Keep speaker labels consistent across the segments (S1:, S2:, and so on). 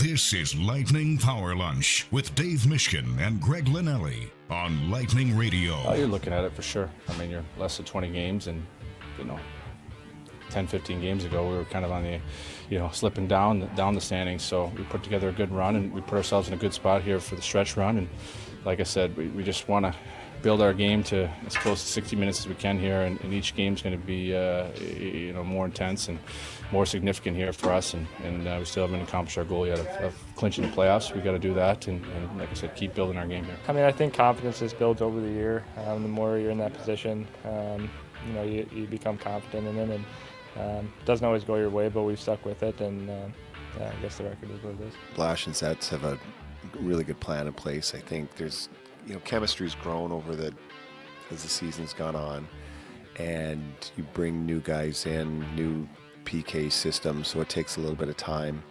S1: This is Lightning Power Lunch with Dave Mishkin and Greg Linnelli on Lightning Radio.
S2: Oh, you're looking at it for sure. I mean, you're less than 20 games, and 10, 15 games ago, we were kind of on the, slipping down the standings. So we put together a good run, and we put ourselves in a good spot here for the stretch run. And like I said, we just want to build our game to as close to 60 minutes as we can here, and each game's going to be, more intense and more significant here for us. And we still haven't accomplished our goal yet of clinching the playoffs. We got to do that, and like I said, keep building our game here.
S3: I mean, I think confidence just builds over the year. The more you're in that position, you become confident in it, and it doesn't always go your way, but we've stuck with it, and I guess the record is what it is.
S4: Blash and Zets have a really good plan in place. I think there's, chemistry's grown as the season's gone on, and you bring new guys in, new PK systems, so it takes a little bit of time.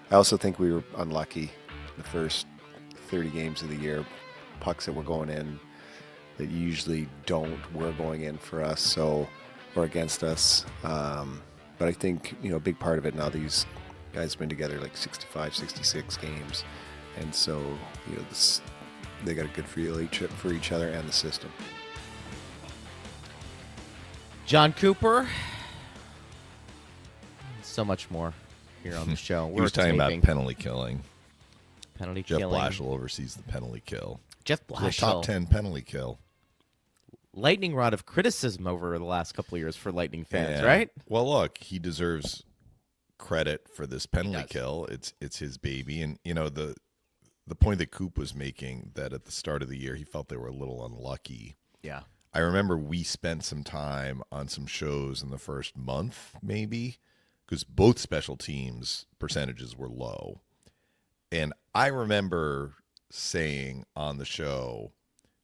S4: I also think we were unlucky the first 30 games of the year. Pucks that were going in that usually were going in for us, or against us. But I think, a big part of it now, these guys have been together like 65, 66 games. And so, they got a good feel for each other and the system.
S5: John Cooper. So much more here on the show.
S6: He was talking about penalty killing. Jeff Blashill oversees the penalty kill.
S5: Jeff
S6: The
S5: Blashill.
S6: top 10 penalty kill.
S5: Lightning rod of criticism over the last couple of years for Lightning fans,
S6: Yeah.
S5: right?
S6: Well, look, he deserves credit for this penalty kill. It's his baby. And, the point that Coop was making, that at the start of the year he felt they were a little unlucky.
S5: Yeah.
S6: I remember we spent some time on some shows in the first month, maybe, because both special teams percentages were low. And I remember saying on the show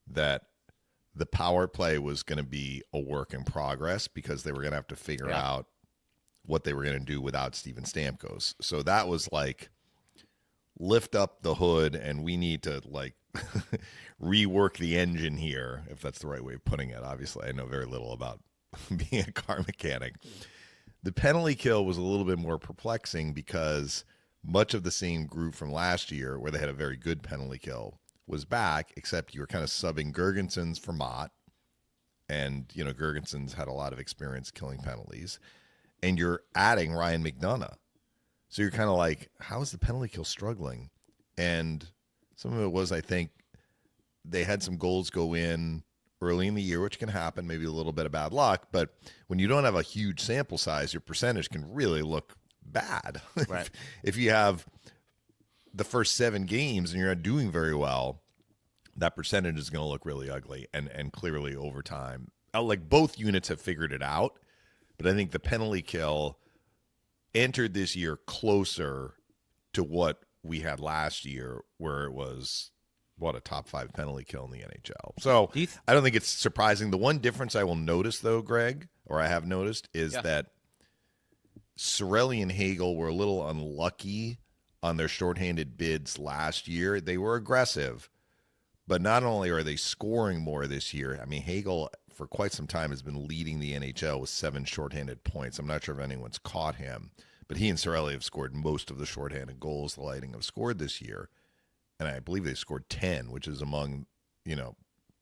S6: that the power play was going to be a work in progress because they were going to have to figure out what they were going to do without Steven Stamkos. So that was like, lift up the hood and we need to rework the engine here, if that's the right way of putting it. Obviously, I know very little about being a car mechanic. The penalty kill was a little bit more perplexing because much of the same group from last year, where they had a very good penalty kill, was back, except you were kind of subbing Gergensons for Mott. And, Gergensons had a lot of experience killing penalties. And you're adding Ryan McDonough. So you're kind of like, how is the penalty kill struggling? And some of it was, I think, they had some goals go in early in the year, which can happen, maybe a little bit of bad luck. But when you don't have a huge sample size, your percentage can really look bad.
S5: Right.
S6: If you have the first 7 games and you're not doing very well, that percentage is going to look really ugly. And clearly over time, like both units have figured it out. But I think the penalty kill entered this year closer to what we had last year, where it was, a top 5 penalty kill in the NHL. So I don't think it's surprising. The one difference I will notice, though, Greg, or I have noticed, is that Cirelli and Hagel were a little unlucky on their shorthanded bids last year. They were aggressive, but not only are they scoring more this year, I mean, Hagel for quite some time has been leading the NHL with 7 shorthanded points. I'm not sure if anyone's caught him, but he and Cirelli have scored most of the shorthanded goals the Lightning have scored this year. And I believe they scored 10, which is among, the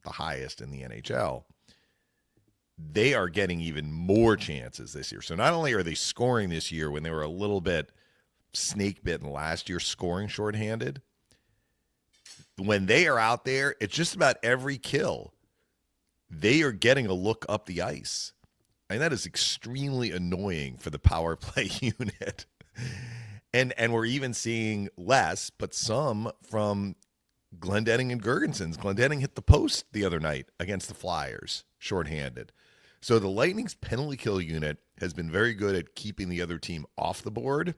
S6: highest in the NHL. They are getting even more chances this year. So not only are they scoring this year when they were a little bit snake-bitten last year scoring shorthanded, when they are out there, it's just about every kill. They are getting a look up the ice. And that is extremely annoying for the power play unit. And we're even seeing less, but some from Glendening and Gergensons. Glendening hit the post the other night against the Flyers, shorthanded. So the Lightning's penalty kill unit has been very good at keeping the other team off the board,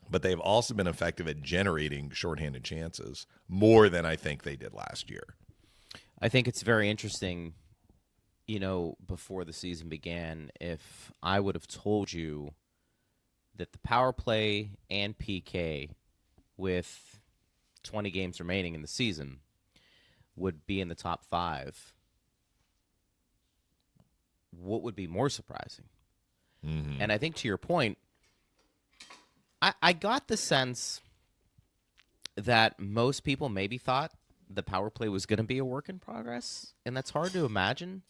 S6: but they've also been effective at generating shorthanded chances more than I think they did last year.
S5: I think it's very interesting, before the season began, if I would have told you that the power play and PK with 20 games remaining in the season would be in the top 5, what would be more surprising? Mm-hmm. And I think to your point, I got the sense that most people maybe thought the power play was going to be a work in progress, and that's hard to imagine,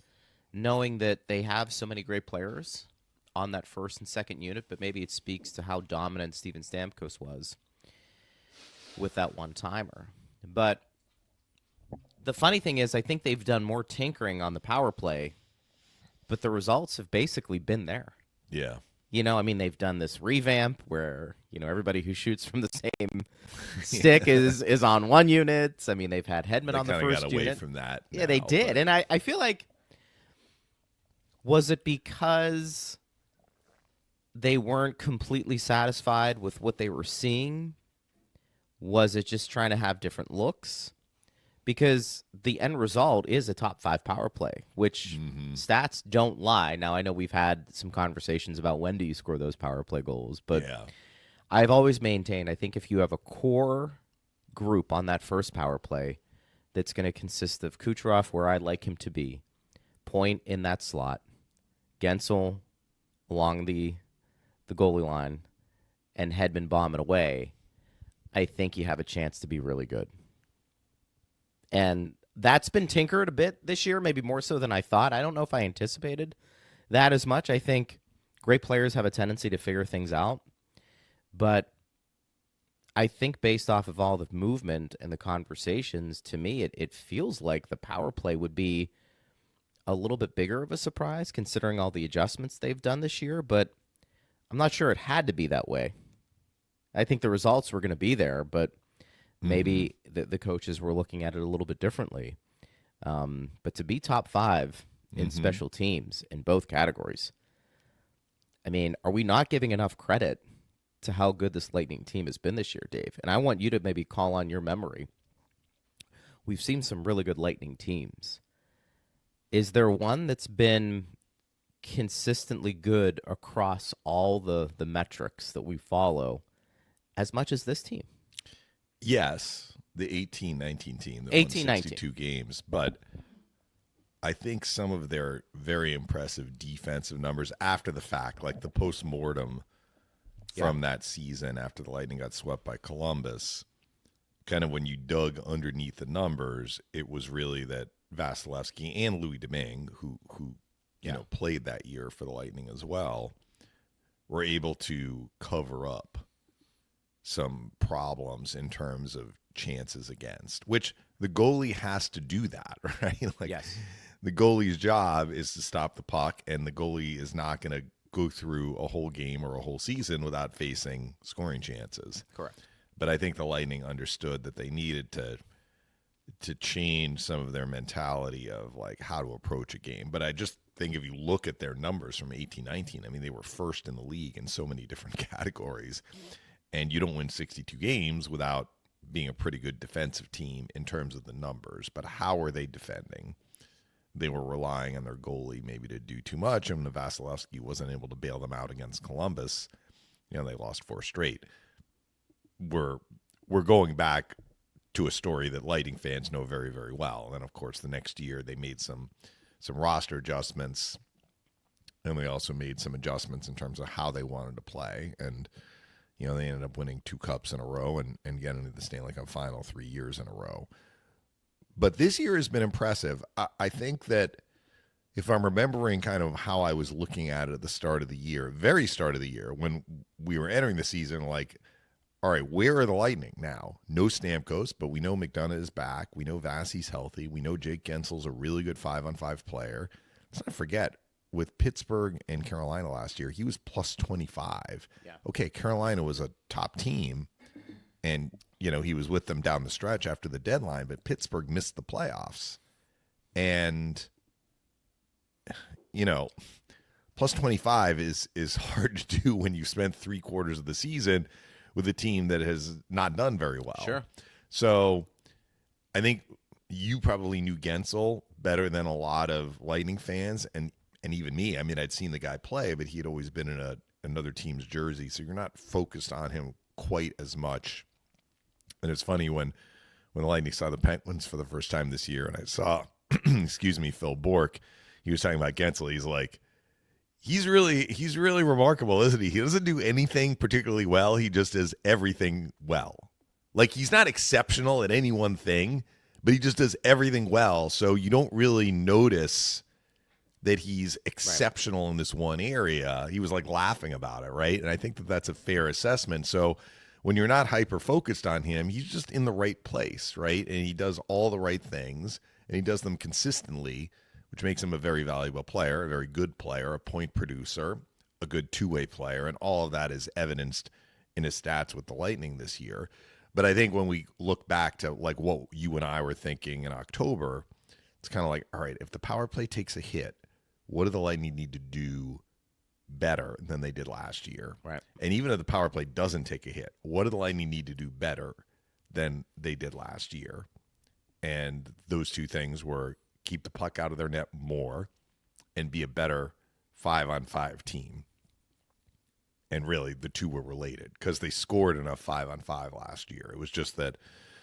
S5: knowing that they have so many great players on that first and second unit, but maybe it speaks to how dominant Steven Stamkos was with that one-timer. But the funny thing is, I think they've done more tinkering on the power play, but the results have basically been there.
S6: Yeah.
S5: You know, I mean, they've done this revamp where, you know, everybody who shoots from the same stick is on one unit. I mean, they've had Hedman on the first
S6: got
S5: unit.
S6: away from that.
S5: Yeah, they did.
S6: But...
S5: And I feel like, was it because they weren't completely satisfied with what they were seeing? Was it just trying to have different looks? Because the end result is a top 5 power play, which stats don't lie. Now, I know we've had some conversations about when do you score those power play goals, but I've always maintained, I think if you have a core group on that first power play that's going to consist of Kucherov, where I'd like him to be, Point in that slot, Gensel along the goalie line, and Hedman bombing away, I think you have a chance to be really good. And that's been tinkered a bit this year, maybe more so than I thought. I don't know if I anticipated that as much. I think great players have a tendency to figure things out. But I think based off of all the movement and the conversations, to me, it feels like the power play would be a little bit bigger of a surprise considering all the adjustments they've done this year. But I'm not sure it had to be that way. I think the results were going to be there, but maybe the coaches were looking at it a little bit differently. But to be top 5 in special teams in both categories, I mean, are we not giving enough credit to how good this Lightning team has been this year, Dave? And I want you to maybe call on your memory. We've seen some really good Lightning teams. Is there one that's been consistently good across all the metrics that we follow as much as this team?
S6: Yes, the 18-19 team that
S5: 18-19.
S6: won 62 games, but I think some of their very impressive defensive numbers after the fact, like the post-mortem from that season after the Lightning got swept by Columbus, kind of when you dug underneath the numbers, it was really that Vasilevsky and Louis Domingue, who you know played that year for the Lightning as well, were able to cover up some problems in terms of chances against, which the goalie has to do that, right? Like,
S5: yes.
S6: The goalie's job is to stop the puck, and the goalie is not going to go through a whole game or a whole season without facing scoring chances.
S5: Correct.
S6: But I think the Lightning understood that they needed to change some of their mentality of like how to approach a game. But I just think if you look at their numbers from 18-19, I mean, they were first in the league in so many different categories. And you don't win 62 games without being a pretty good defensive team in terms of the numbers. But how are they defending? They were relying on their goalie maybe to do too much, and Vasilevsky wasn't able to bail them out against Columbus. You know, they lost 4 straight. We're going back to a story that Lightning fans know very, very well. And, of course, the next year they made some roster adjustments, and they also made some adjustments in terms of how they wanted to play. And you know, they ended up winning 2 cups in a row and getting to the Stanley Cup final 3 years in a row. But this year has been impressive. I think that if I'm remembering kind of how I was looking at it at the start of the year, very start of the year, when we were entering the season, like, all right, where are the Lightning now? No Stamkos, but we know McDonough is back. We know Vasi's healthy. We know Jake Gensel's a really good 5-on-5 player. Let's not forget, with Pittsburgh and Carolina last year, he was plus 25.
S5: Yeah.
S6: Okay, Carolina was a top team, and, you know, he was with them down the stretch after the deadline, but Pittsburgh missed the playoffs. And, you know, plus 25 is hard to do when you spent 3/4 of the season with a team that has not done very well.
S5: Sure.
S6: So I think you probably knew Gensel better than a lot of Lightning fans, and even me. I mean, I'd seen the guy play, but he had always been in another team's jersey, so you're not focused on him quite as much. And it's funny when the Lightning saw the Penguins for the first time this year, and I saw, excuse me, Phil Bourque, he was talking about Gensel. He's like, he's really remarkable, isn't he? He doesn't do anything particularly well. He just does everything well. Like, he's not exceptional at any one thing, but he just does everything well. So you don't really notice that he's exceptional in this one area. He was like laughing about it, right? And I think that that's a fair assessment. So when you're not hyper focused on him, he's just in the right place, right? And he does all the right things, and he does them consistently, which makes him a very valuable player, a very good player, a point producer, a good two-way player, and all of that is evidenced in his stats with the Lightning this year. But I think when we look back to like what you and I were thinking in October, it's kind of like, all right, if the power play takes a hit, what do the Lightning need to do better than they did last year?
S5: Right.
S6: And even if the power play doesn't take a hit, what do the Lightning need to do better than they did last year? And those two things were keep the puck out of their net more and be a better 5-on-5 team. And really, the two were related because they scored enough 5-on-5 last year. It was just that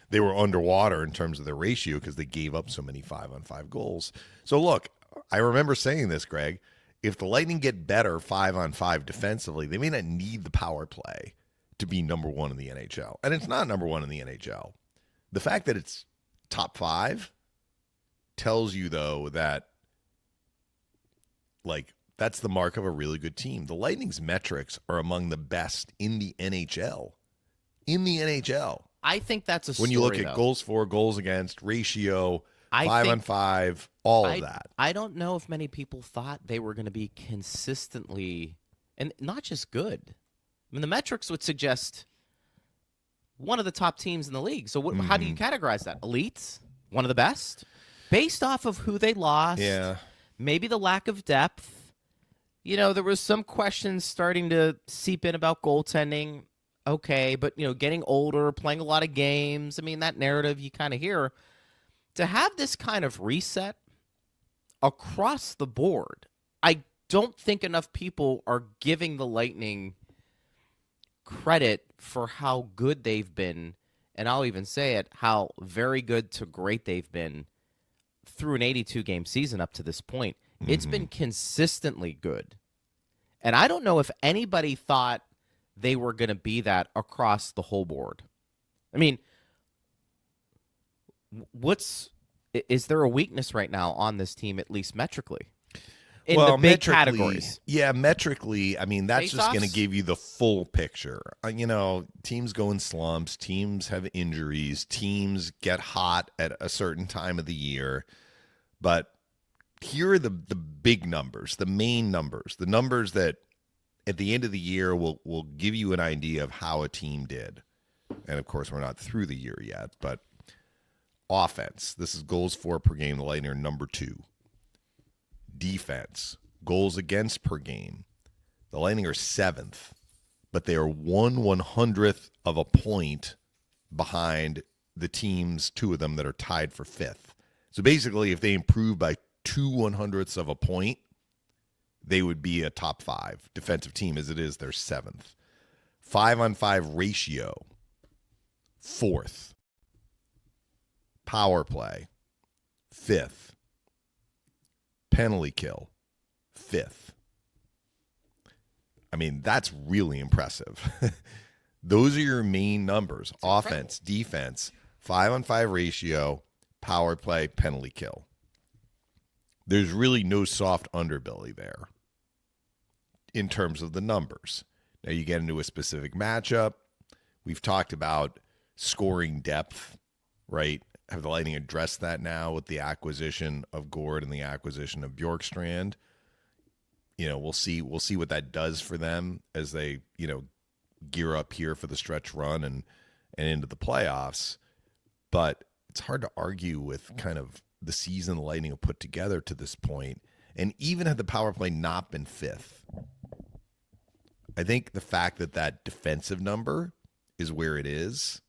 S6: they were underwater in terms of their ratio because they gave up so many 5-on-5 goals. So, look, I remember saying this, Greg. If the Lightning get better 5-on-5 defensively, they may not need the power play to be number one in the NHL. And it's not number one in the NHL. The fact that it's top 5 tells you, though, that, like, that's the mark of a really good team. The Lightning's metrics are among the best in the NHL. In the NHL.
S5: I think that's a story,
S6: when you look at
S5: though.
S6: goals for, goals against, ratio,
S5: I
S6: 5-on-5, all of that.
S5: I don't know if many people thought they were going to be consistently, and not just good. I mean, the metrics would suggest one of the top teams in the league. So how do you categorize that? Elites? One of the best? Based off of who they lost?
S6: Yeah.
S5: Maybe the lack of depth. You know, there was some questions starting to seep in about goaltending. Okay, but, you know, getting older, playing a lot of games. I mean, that narrative you kind of hear. To have this kind of reset across the board, I don't think enough people are giving the Lightning credit for how good they've been, and I'll even say it, how very good to great they've been through an 82-game season up to this point. It's been consistently good. And I don't know if anybody thought they were going to be that across the whole board. I mean, is there a weakness right now on this team, at least metrically? In the big categories.
S6: Yeah, metrically, I mean, that's just going to
S5: Face-offs?
S6: give you the full picture. You know, teams go in slumps, teams have injuries, teams get hot at a certain time of the year. But here are the big numbers, the main numbers, the numbers that at the end of the year will give you an idea of how a team did. And, of course, we're not through the year yet, but offense, this is goals for per game. The Lightning are number 2. Defense, goals against per game. The Lightning are 7th, but they are 1/100th of a point behind the teams, 2 of them that are tied for 5th. So basically, if they improve by 2/100ths of a point, they would be a top 5 defensive team. As it is, they're 7th. 5-on-5 ratio, 4th. Power play, 5th. Penalty kill, 5th. I mean, that's really impressive. Those are your main numbers. Offense, defense, 5-on-5 ratio, power play, penalty kill. There's really no soft underbelly there in terms of the numbers. Now you get into a specific matchup. We've talked about scoring depth, right? Have the Lightning addressed that now with the acquisition of Gord and the acquisition of Bjorkstrand? You know, we'll see what that does for them as they, you know, gear up here for the stretch run and into the playoffs. But it's hard to argue with kind of the season the Lightning have put together to this point. And even had the power play not been 5th, I think the fact that that defensive number is where it is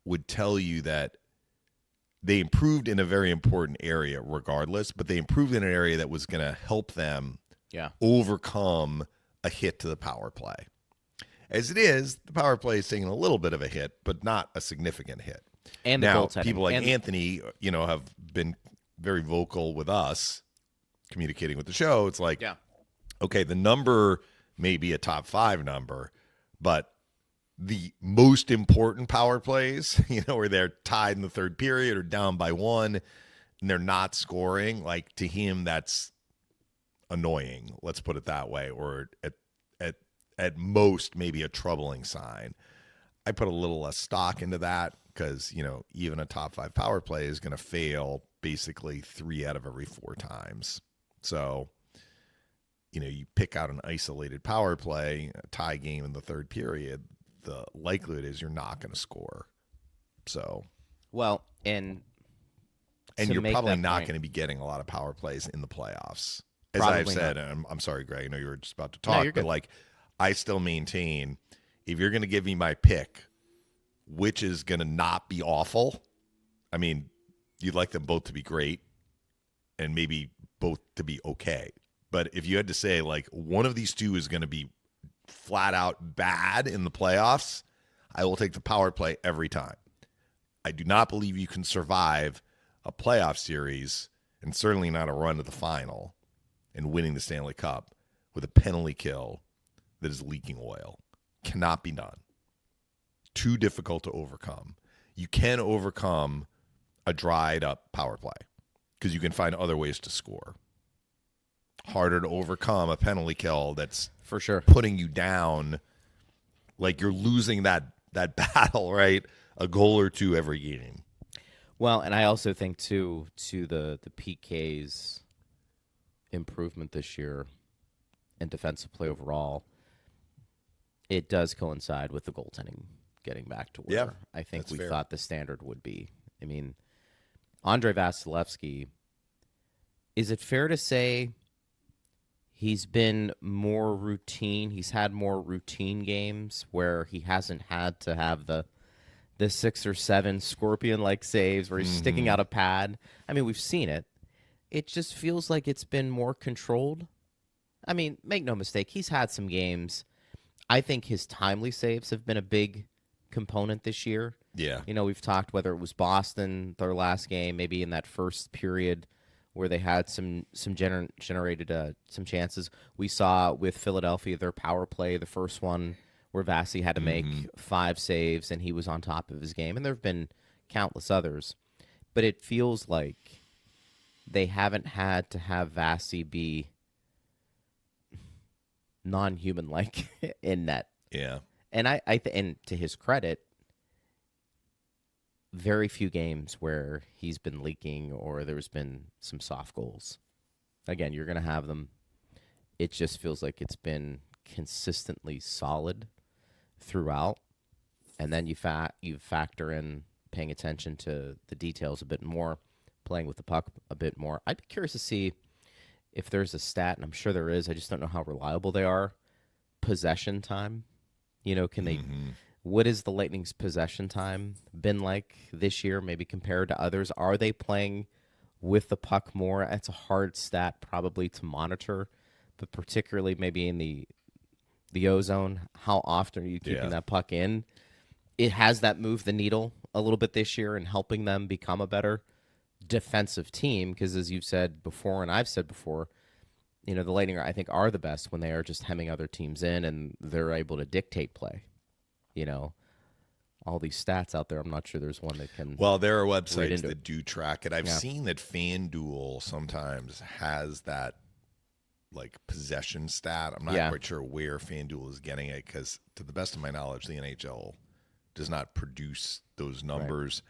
S6: would tell you that they improved in a very important area regardless, but they improved in an area that was going to help them overcome a hit to the power play. As it is, the power play is taking a little bit of a hit, but not a significant hit.
S5: And the
S6: now,
S5: goaltending.
S6: people like Anthony, you know, have been very vocal with us, communicating with the show. It's like, okay, the number may be a top 5 number, but the most important power plays, where they're tied in the third period or down by one and they're not scoring, like to him, that's annoying. Let's put it that way. Or at most, maybe a troubling sign. I put a little less stock into that because, even a top 5 power play is going to fail basically 3 out of every 4 times. So, you pick out an isolated power play, a tie game in the third period, the likelihood is you're not going to score. So,
S5: well, and
S6: you're probably not going to be getting a lot of power plays in the playoffs. As I've said, and I'm sorry, Greg, I know you were just about to talk, but like I still maintain if you're going to give me my pick, which is going to not be awful, I mean, you'd like them both to be great and maybe both to be okay. But if you had to say like one of these two is going to be flat out bad in the playoffs, I will take the power play every time. I do not believe you can survive a playoff series and certainly not a run to the final and winning the Stanley Cup with a penalty kill that is leaking oil. Cannot be done. Too difficult to overcome. You can overcome a dried up power play because you can find other ways to score. Harder to overcome a penalty kill that's
S5: for sure
S6: putting you down, like you're losing that battle, right? A goal or two every game.
S5: Well, and I also think too, to the PK's improvement this year and defensive play overall, it does coincide with the goaltending getting back to where I think we thought the standard would be. I mean, Andrei Vasilevsky, is it fair to say he's been more routine? He's had more routine games where he hasn't had to have the 6 or 7 scorpion-like saves where he's sticking out a pad. I mean, we've seen it. It just feels like it's been more controlled. I mean, make no mistake, he's had some games. I think his timely saves have been a big component this year.
S6: Yeah.
S5: We've talked whether it was Boston, their last game, maybe in that first period where they had some generated some chances. We saw with Philadelphia their power play, the first one where Vasi had to make 5 saves and he was on top of his game. And there have been countless others. But it feels like they haven't had to have Vasi be non-human-like in net.
S6: Yeah.
S5: And and to his credit, very few games where he's been leaking or there's been some soft goals. Again, you're going to have them. It just feels like it's been consistently solid throughout. And then you factor in paying attention to the details a bit more, playing with the puck a bit more. I'd be curious to see if there's a stat, and I'm sure there is. I just don't know how reliable they are. Possession time. Can they... What is the Lightning's possession time been like this year, maybe compared to others? Are they playing with the puck more? That's a hard stat probably to monitor, but particularly maybe in the O-zone, how often are you keeping that puck in? It has that moved the needle a little bit this year in helping them become a better defensive team because, as you've said before and I've said before, the Lightning, I think, are the best when they are just hemming other teams in and they're able to dictate play. All these stats out there, I'm not sure there's one that can...
S6: Well, there are websites that do track it. I've seen that FanDuel sometimes has that, like, possession stat. I'm not quite sure where FanDuel is getting it because, to the best of my knowledge, the NHL does not produce those numbers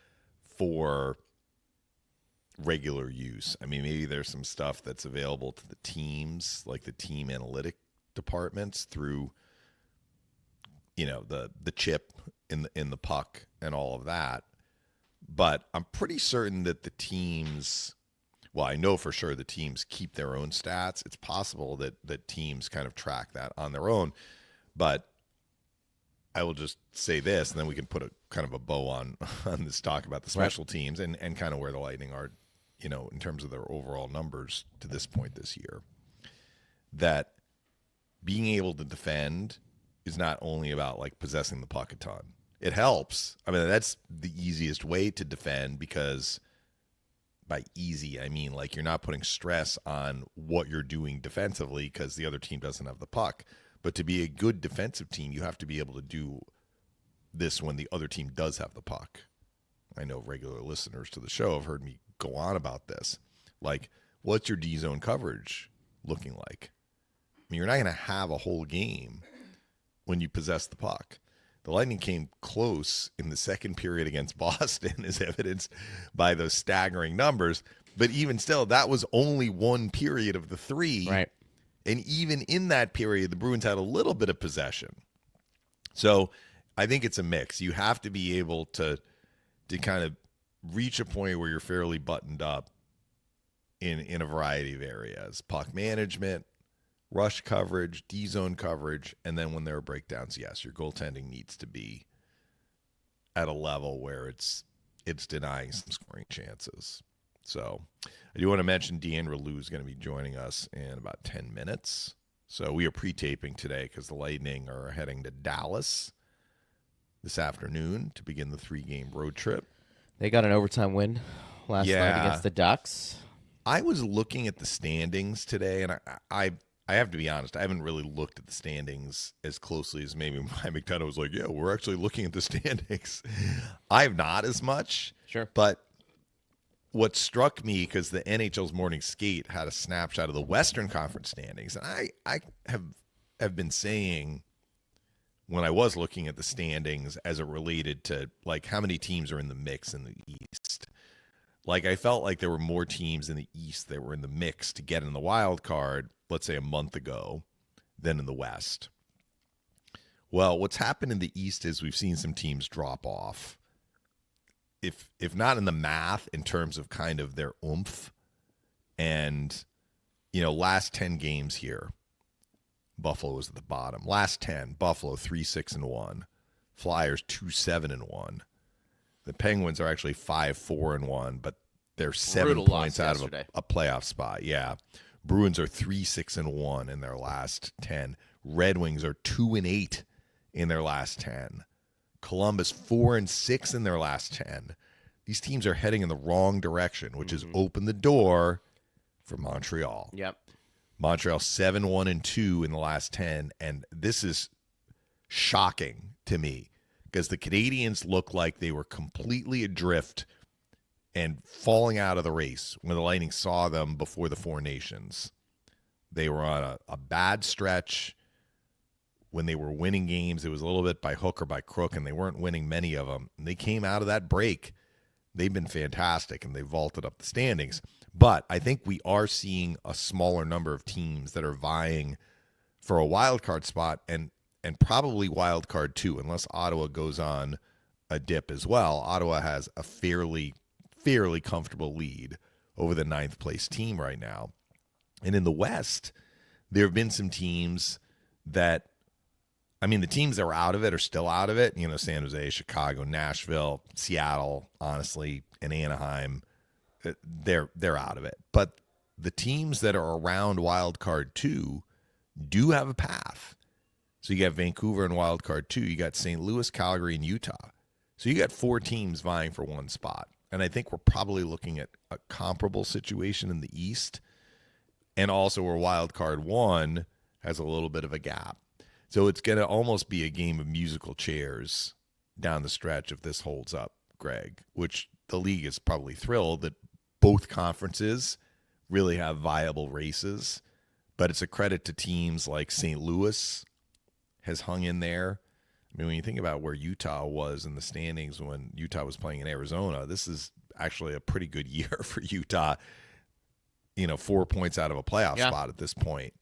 S6: for regular use. I mean, maybe there's some stuff that's available to the teams, like the team analytic departments through... the chip in the puck and all of that. But I'm pretty certain that the teams, well, I know for sure the teams keep their own stats. It's possible that teams kind of track that on their own. But I will just say this, and then we can put a kind of a bow on this talk about the special teams and kind of where the Lightning are, in terms of their overall numbers to this point this year. That being able to defend is not only about like possessing the puck a ton. It helps. I mean, that's the easiest way to defend because by easy, I mean like you're not putting stress on what you're doing defensively because the other team doesn't have the puck. But to be a good defensive team, you have to be able to do this when the other team does have the puck. I know regular listeners to the show have heard me go on about this. Like, what's your D-zone coverage looking like? I mean, you're not going to have a whole game when you possess the puck. The Lightning came close in the second period against Boston, as evidenced by those staggering numbers. But even still, that was only one period of the 3.
S5: Right.
S6: And even in that period, the Bruins had a little bit of possession. So I think it's a mix. You have to be able to kind of reach a point where you're fairly buttoned up in a variety of areas. Puck management, rush coverage, D-zone coverage, and then when there are breakdowns, yes, your goaltending needs to be at a level where it's denying some scoring chances. So I do want to mention Diandra Loux is going to be joining us in about 10 minutes. So we are pre-taping today because the Lightning are heading to Dallas this afternoon to begin the 3-game road trip.
S5: They got an overtime win last night against the Ducks.
S6: I was looking at the standings today, and I have to be honest, I haven't really looked at the standings as closely as maybe Mike McDonough was like, yeah, we're actually looking at the standings. I have not as much.
S5: Sure.
S6: But what struck me, because the NHL's morning skate had a snapshot of the Western Conference standings, and I have been saying when I was looking at the standings as it related to, like, how many teams are in the mix in the East. Like, I felt like there were more teams in the East that were in the mix to get in the wild card, let's say a month ago, than in the West. Well, what's happened in the East is we've seen some teams drop off. If not in the math, in terms of kind of their oomph. And, last 10 games here, Buffalo was at the bottom. Last 10, Buffalo 3-6-1. Flyers 2-7-1. The Penguins are actually 5-4-1, but they're 7 points out of a playoff spot. Yeah. Bruins are 3-6-1 in their last 10. Red Wings are 2-8 in their last 10. Columbus 4-6 in their last 10. These teams are heading in the wrong direction, which has opened the door for Montreal.
S5: Yep.
S6: Montreal 7-1-2 in the last 10, and this is shocking to me because the Canadians look like they were completely adrift and falling out of the race when the Lightning saw them before the Four Nations. They were on a bad stretch. When they were winning games, it was a little bit by hook or by crook, and they weren't winning many of them. And they came out of that break. They've been fantastic, and they vaulted up the standings. But I think we are seeing a smaller number of teams that are vying for a wild card spot and probably wild card 2, unless Ottawa goes on a dip as well. Ottawa has a fairly comfortable lead over the 9th place team right now. And in the West, there have been some teams that, the teams that were out of it are still out of it. San Jose, Chicago, Nashville, Seattle, honestly, and Anaheim, they're out of it. But the teams that are around wild card 2 do have a path. So you got Vancouver in wild card 2. You got St. Louis, Calgary, and Utah. So you got 4 teams vying for one spot. And I think we're probably looking at a comparable situation in the East. And also where wild card 1 has a little bit of a gap. So it's going to almost be a game of musical chairs down the stretch if this holds up, Greg, which the league is probably thrilled that both conferences really have viable races. But it's a credit to teams like St. Louis has hung in there. When you think about where Utah was in the standings when Utah was playing in Arizona, this is actually a pretty good year for Utah. 4 points out of a playoff spot at this point.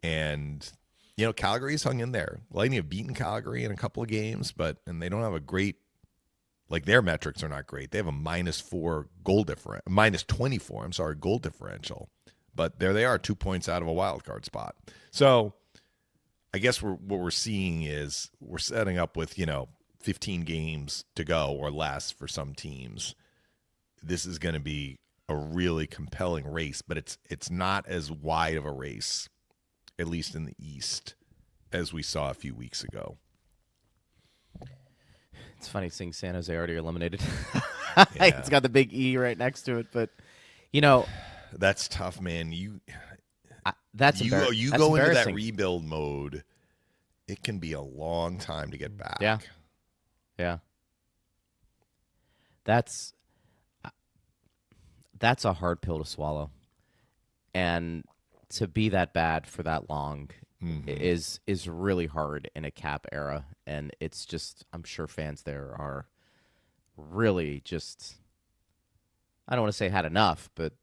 S6: And Calgary's hung in there. Lightning have beaten Calgary in a couple of games, and they don't have a great, their metrics are not great. They have a -4 goal differential, -24, goal differential. But there they are, 2 points out of a wild card spot. So I guess what we're seeing is we're setting up with, 15 games to go or less for some teams. This is going to be a really compelling race, but it's not as wide of a race, at least in the East, as we saw a few weeks ago.
S5: It's funny seeing San Jose already eliminated.
S6: Yeah.
S5: It's got the big E right next to it, but
S6: that's tough, man.
S5: That's
S6: you go into that rebuild mode. It can be a long time to get back.
S5: Yeah. Yeah. That's a hard pill to swallow. And to be that bad for that long is really hard in a Cap era. And it's just, I'm sure fans there are really just, I don't want to say had enough, but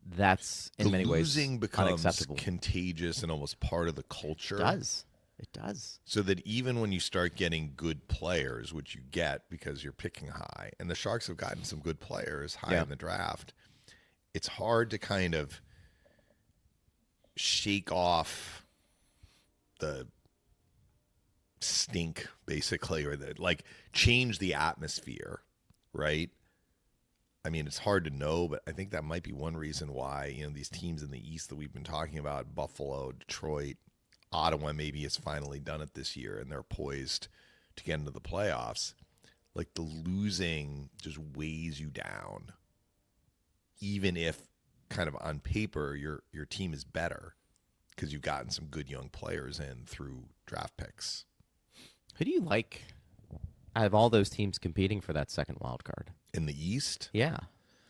S5: that's in many ways
S6: losing becomes
S5: unacceptable.
S6: contagious and almost part of the culture.
S5: It does.
S6: So that even when you start getting good players, which you get because you're picking high, and the Sharks have gotten some good players high in the draft, it's hard to kind of shake off the stink, basically, or change the atmosphere, right? I mean, it's hard to know, but I think that might be one reason why, these teams in the East that we've been talking about, Buffalo, Detroit, Ottawa maybe has finally done it this year, and they're poised to get into the playoffs. Like, the losing just weighs you down, even if kind of on paper your team is better because you've gotten some good young players in through draft picks.
S5: Who do you like out of all those teams competing for that second wild card?
S6: In the East?
S5: Yeah.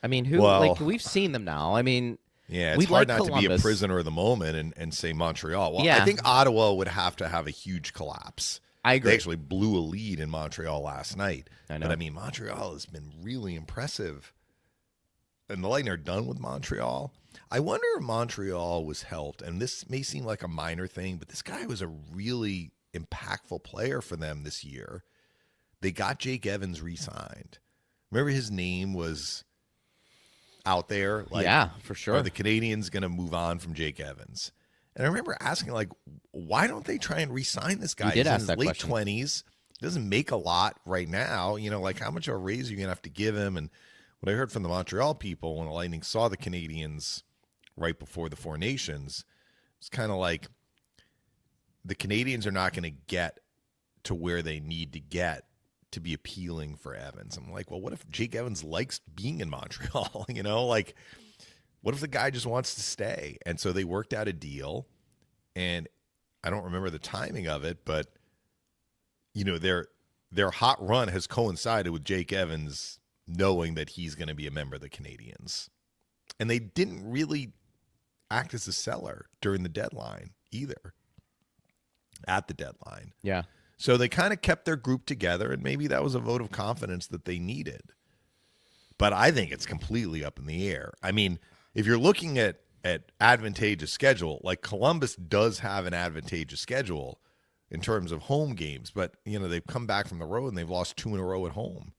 S5: I mean, who?
S6: Well,
S5: we've seen them now. I mean,
S6: yeah, it's
S5: we
S6: hard
S5: like
S6: not
S5: Columbus.
S6: to be a prisoner of the moment and say Montreal. Well,
S5: Yeah.
S6: I think Ottawa would have to have a huge collapse.
S5: I agree.
S6: They actually blew a lead in Montreal last night.
S5: I know.
S6: But, I mean, Montreal has been really impressive. And the Lightning are done with Montreal. I wonder if Montreal was helped, and this may seem like a minor thing, but this guy was a really impactful player for them this year. They got Jake Evans re-signed. Remember his name was out there?
S5: Yeah, for sure.
S6: Are the Canadians going to move on from Jake Evans? And I remember asking, why don't they try and re-sign this guy?
S5: You did
S6: He's
S5: ask
S6: in his
S5: that
S6: late
S5: question.
S6: 20s. He doesn't make a lot right now. How much of a raise are you going to have to give him? And what I heard from the Montreal people when the Lightning saw the Canadians right before the Four Nations, it's kind of like the Canadians are not going to get to where they need to get to be appealing for Evans. I'm like, well, what if Jake Evans likes being in Montreal? What if the guy just wants to stay? And so they worked out a deal, and I don't remember the timing of it, but their hot run has coincided with Jake Evans knowing that he's going to be a member of the Canadians. And they didn't really act as a seller during the deadline either, at the deadline.
S5: Yeah.
S6: So they kind of kept their group together, and maybe that was a vote of confidence that they needed. But I think it's completely up in the air. I mean, if you're looking at advantageous schedule, like Columbus does have an advantageous schedule in terms of home games, but, they've come back from the road and they've lost 2 in a row at home.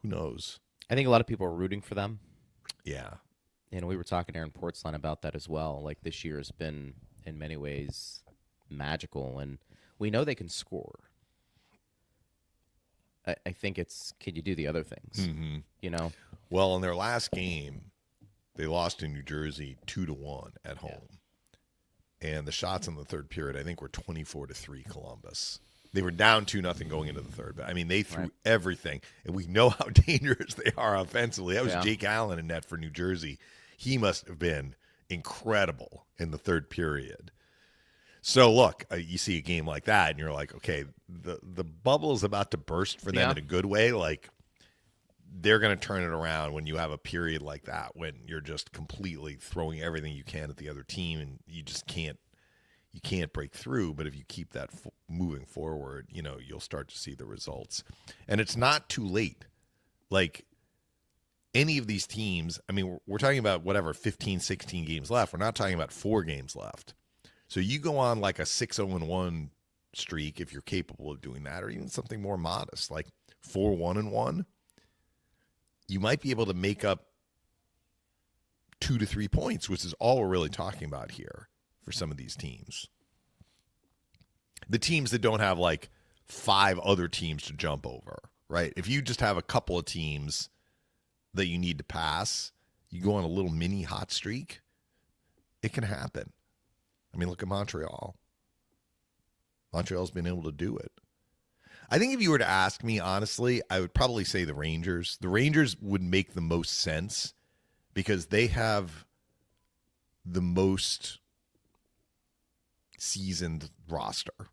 S6: Who knows?
S5: I think a lot of people are rooting for them.
S6: Yeah.
S5: And we were talking to Aaron Portzline about that as well. Like, this year has been, in many ways, magical, and we know they can score. I think it's, can you do the other things?
S6: Mm-hmm. Well, in their last game, they lost in New Jersey 2-1 at home. Yeah. And the shots in the third period, I think, were 24-3 Columbus. They were down 2-0 going into the third. But, I mean, they threw everything. And we know how dangerous they are offensively. That was Jake Allen in net for New Jersey. He must have been incredible in the third period. So, look, you see a game like that, and you're like, okay, the bubble is about to burst for them in a good way. Like, they're going to turn it around when you have a period like that, when you're just completely throwing everything you can at the other team, and you just can't break through. But if you keep that moving forward, you'll start to see the results. And it's not too late. Like, any of these teams, I mean, we're talking about 15, 16 games left. We're not talking about 4 games left. So you go on like a 6-0-1 streak if you're capable of doing that, or even something more modest, like 4-1-1. You might be able to make up 2 to 3 points, which is all we're really talking about here for some of these teams. The teams that don't have like 5 other teams to jump over, right? If you just have a couple of teams that you need to pass, you go on a little mini hot streak, it can happen. I mean, look at Montreal. Montreal's been able to do it. I think if you were to ask me, honestly, I would probably say the Rangers. The Rangers would make the most sense because they have the most seasoned roster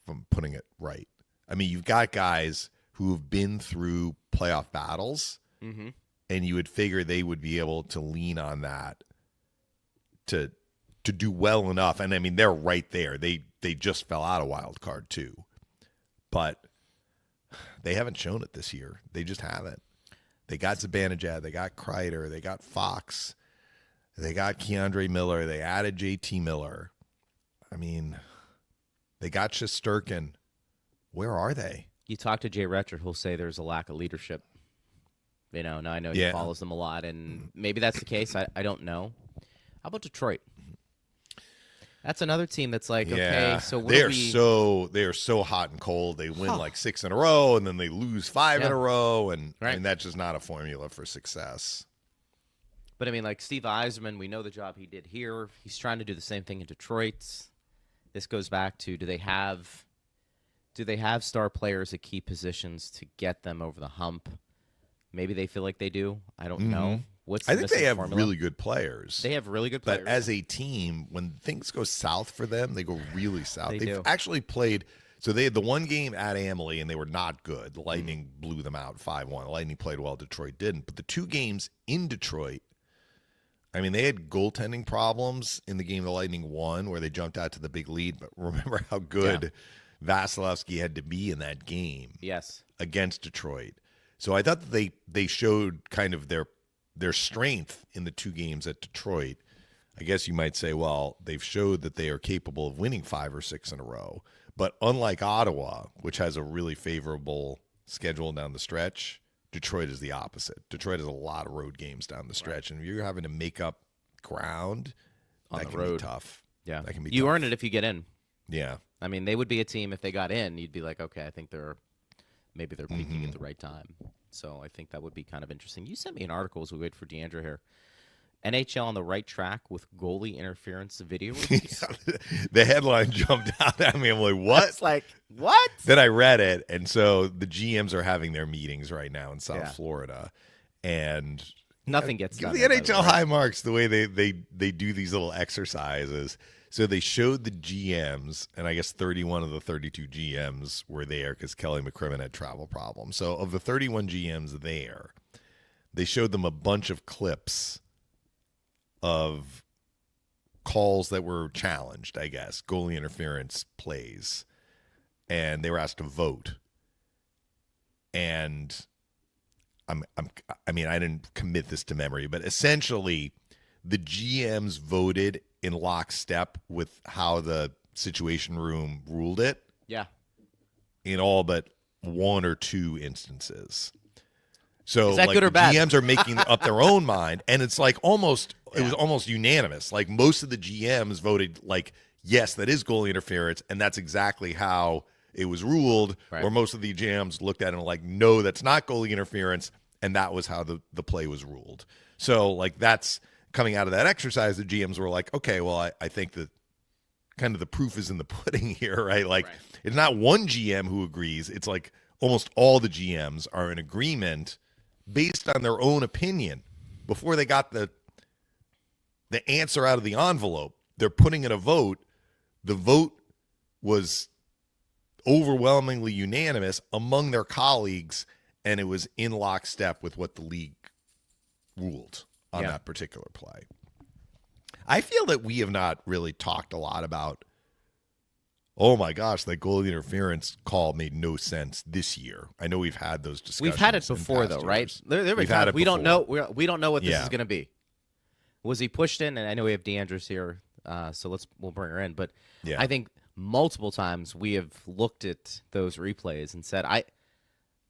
S6: I'm putting it right. I mean, you've got guys who have been through playoff battles, and you would figure they would be able to lean on that to do well enough. And I mean, they're right there. They just fell out of wild card too, but they haven't shown it this year. They just haven't. They got Zibanejad, they got Kreider, they got Fox, they got Keandre Miller, they added JT Miller. I mean, they got Shesterkin. Where are they?
S5: You talk to Jay Retcher, who'll say there's a lack of leadership. Now I know he follows them a lot, and maybe that's the case. I don't know. How about Detroit? That's another team that's like, okay, so what
S6: they are so hot and cold. They win like 6 in a row, and then they lose 5 in a row, and that's just not a formula for success.
S5: But I mean, like Steve Yzerman, we know the job he did here. He's trying to do the same thing in Detroit. This goes back to do they have star players at key positions to get them over the hump? Maybe they feel like they do. I don't know. I think they have
S6: really good players.
S5: They have really good players.
S6: But as a team, when things go south for them, they go really south. They've actually played. So they had the one game at Amalie, and they were not good. The Lightning blew them out 5-1. The Lightning played well. Detroit didn't. But the 2 games in Detroit, I mean, they had goaltending problems in the game the Lightning won, where they jumped out to the big lead. But remember how good Vasilevsky had to be in that game against Detroit. So I thought that they showed kind of their strength in the 2 games at Detroit. I guess you might say, well, they've showed that they are capable of winning 5 or 6 in a row. But unlike Ottawa, which has a really favorable schedule down the stretch, Detroit is the opposite. Detroit has a lot of road games down the stretch, and if you're having to make up ground, that can be tough.
S5: Yeah,
S6: that can be.
S5: You earn it if you get in.
S6: Yeah,
S5: I mean, they would be a team if they got in. You'd be like, okay, I think maybe they're peaking at the right time. So I think that would be kind of interesting. You sent me an article as we wait for Diandra here. NHL on the right track with goalie interference video reviews.
S6: The headline jumped out at me. I'm like, what?
S5: It's like, what?
S6: Then I read it, and so the GMs are having their meetings right now in South Florida, and
S5: nothing gets done.
S6: Give the NHL high marks the way they do these little exercises. So they showed the GMs, and I guess 31 of the 32 GMs were there because Kelly McCrimmon had travel problems. So of the 31 GMs there, they showed them a bunch of clips of calls that were challenged, I guess, goalie interference plays, and they were asked to vote. And I mean, I didn't commit this to memory, but essentially the GMs voted in lockstep with how the Situation Room ruled it.
S5: Yeah.
S6: In all but 1 or 2 instances. So
S5: is that
S6: like,
S5: good or bad?
S6: GMs are making up their own mind, and it's like it was almost unanimous. Like most of the GMs voted like, yes, that is goalie interference, and that's exactly how it was ruled.
S5: Right.
S6: Or most of the GMs looked at it and like, no, that's not goalie interference, and that was how the play was ruled. So like that's coming out of that exercise, the GMs were like, okay, well, I think that kind of the proof is in the pudding here, right? Like it's not one GM who agrees. It's like almost all the GMs are in agreement based on their own opinion. Before they got the answer out of the envelope, they're putting in a vote. The vote was overwhelmingly unanimous among their colleagues, and it was in lockstep with what the league ruled on that particular play. I feel that we have not really talked a lot about, oh my gosh, that goal interference call made no sense this year. I know we've had those discussions.
S5: We've had it before, though, right? We don't know what this is going to be. Was he pushed in? And I know we have Diandra's here, so we'll bring her in. But I think multiple times we have looked at those replays and said,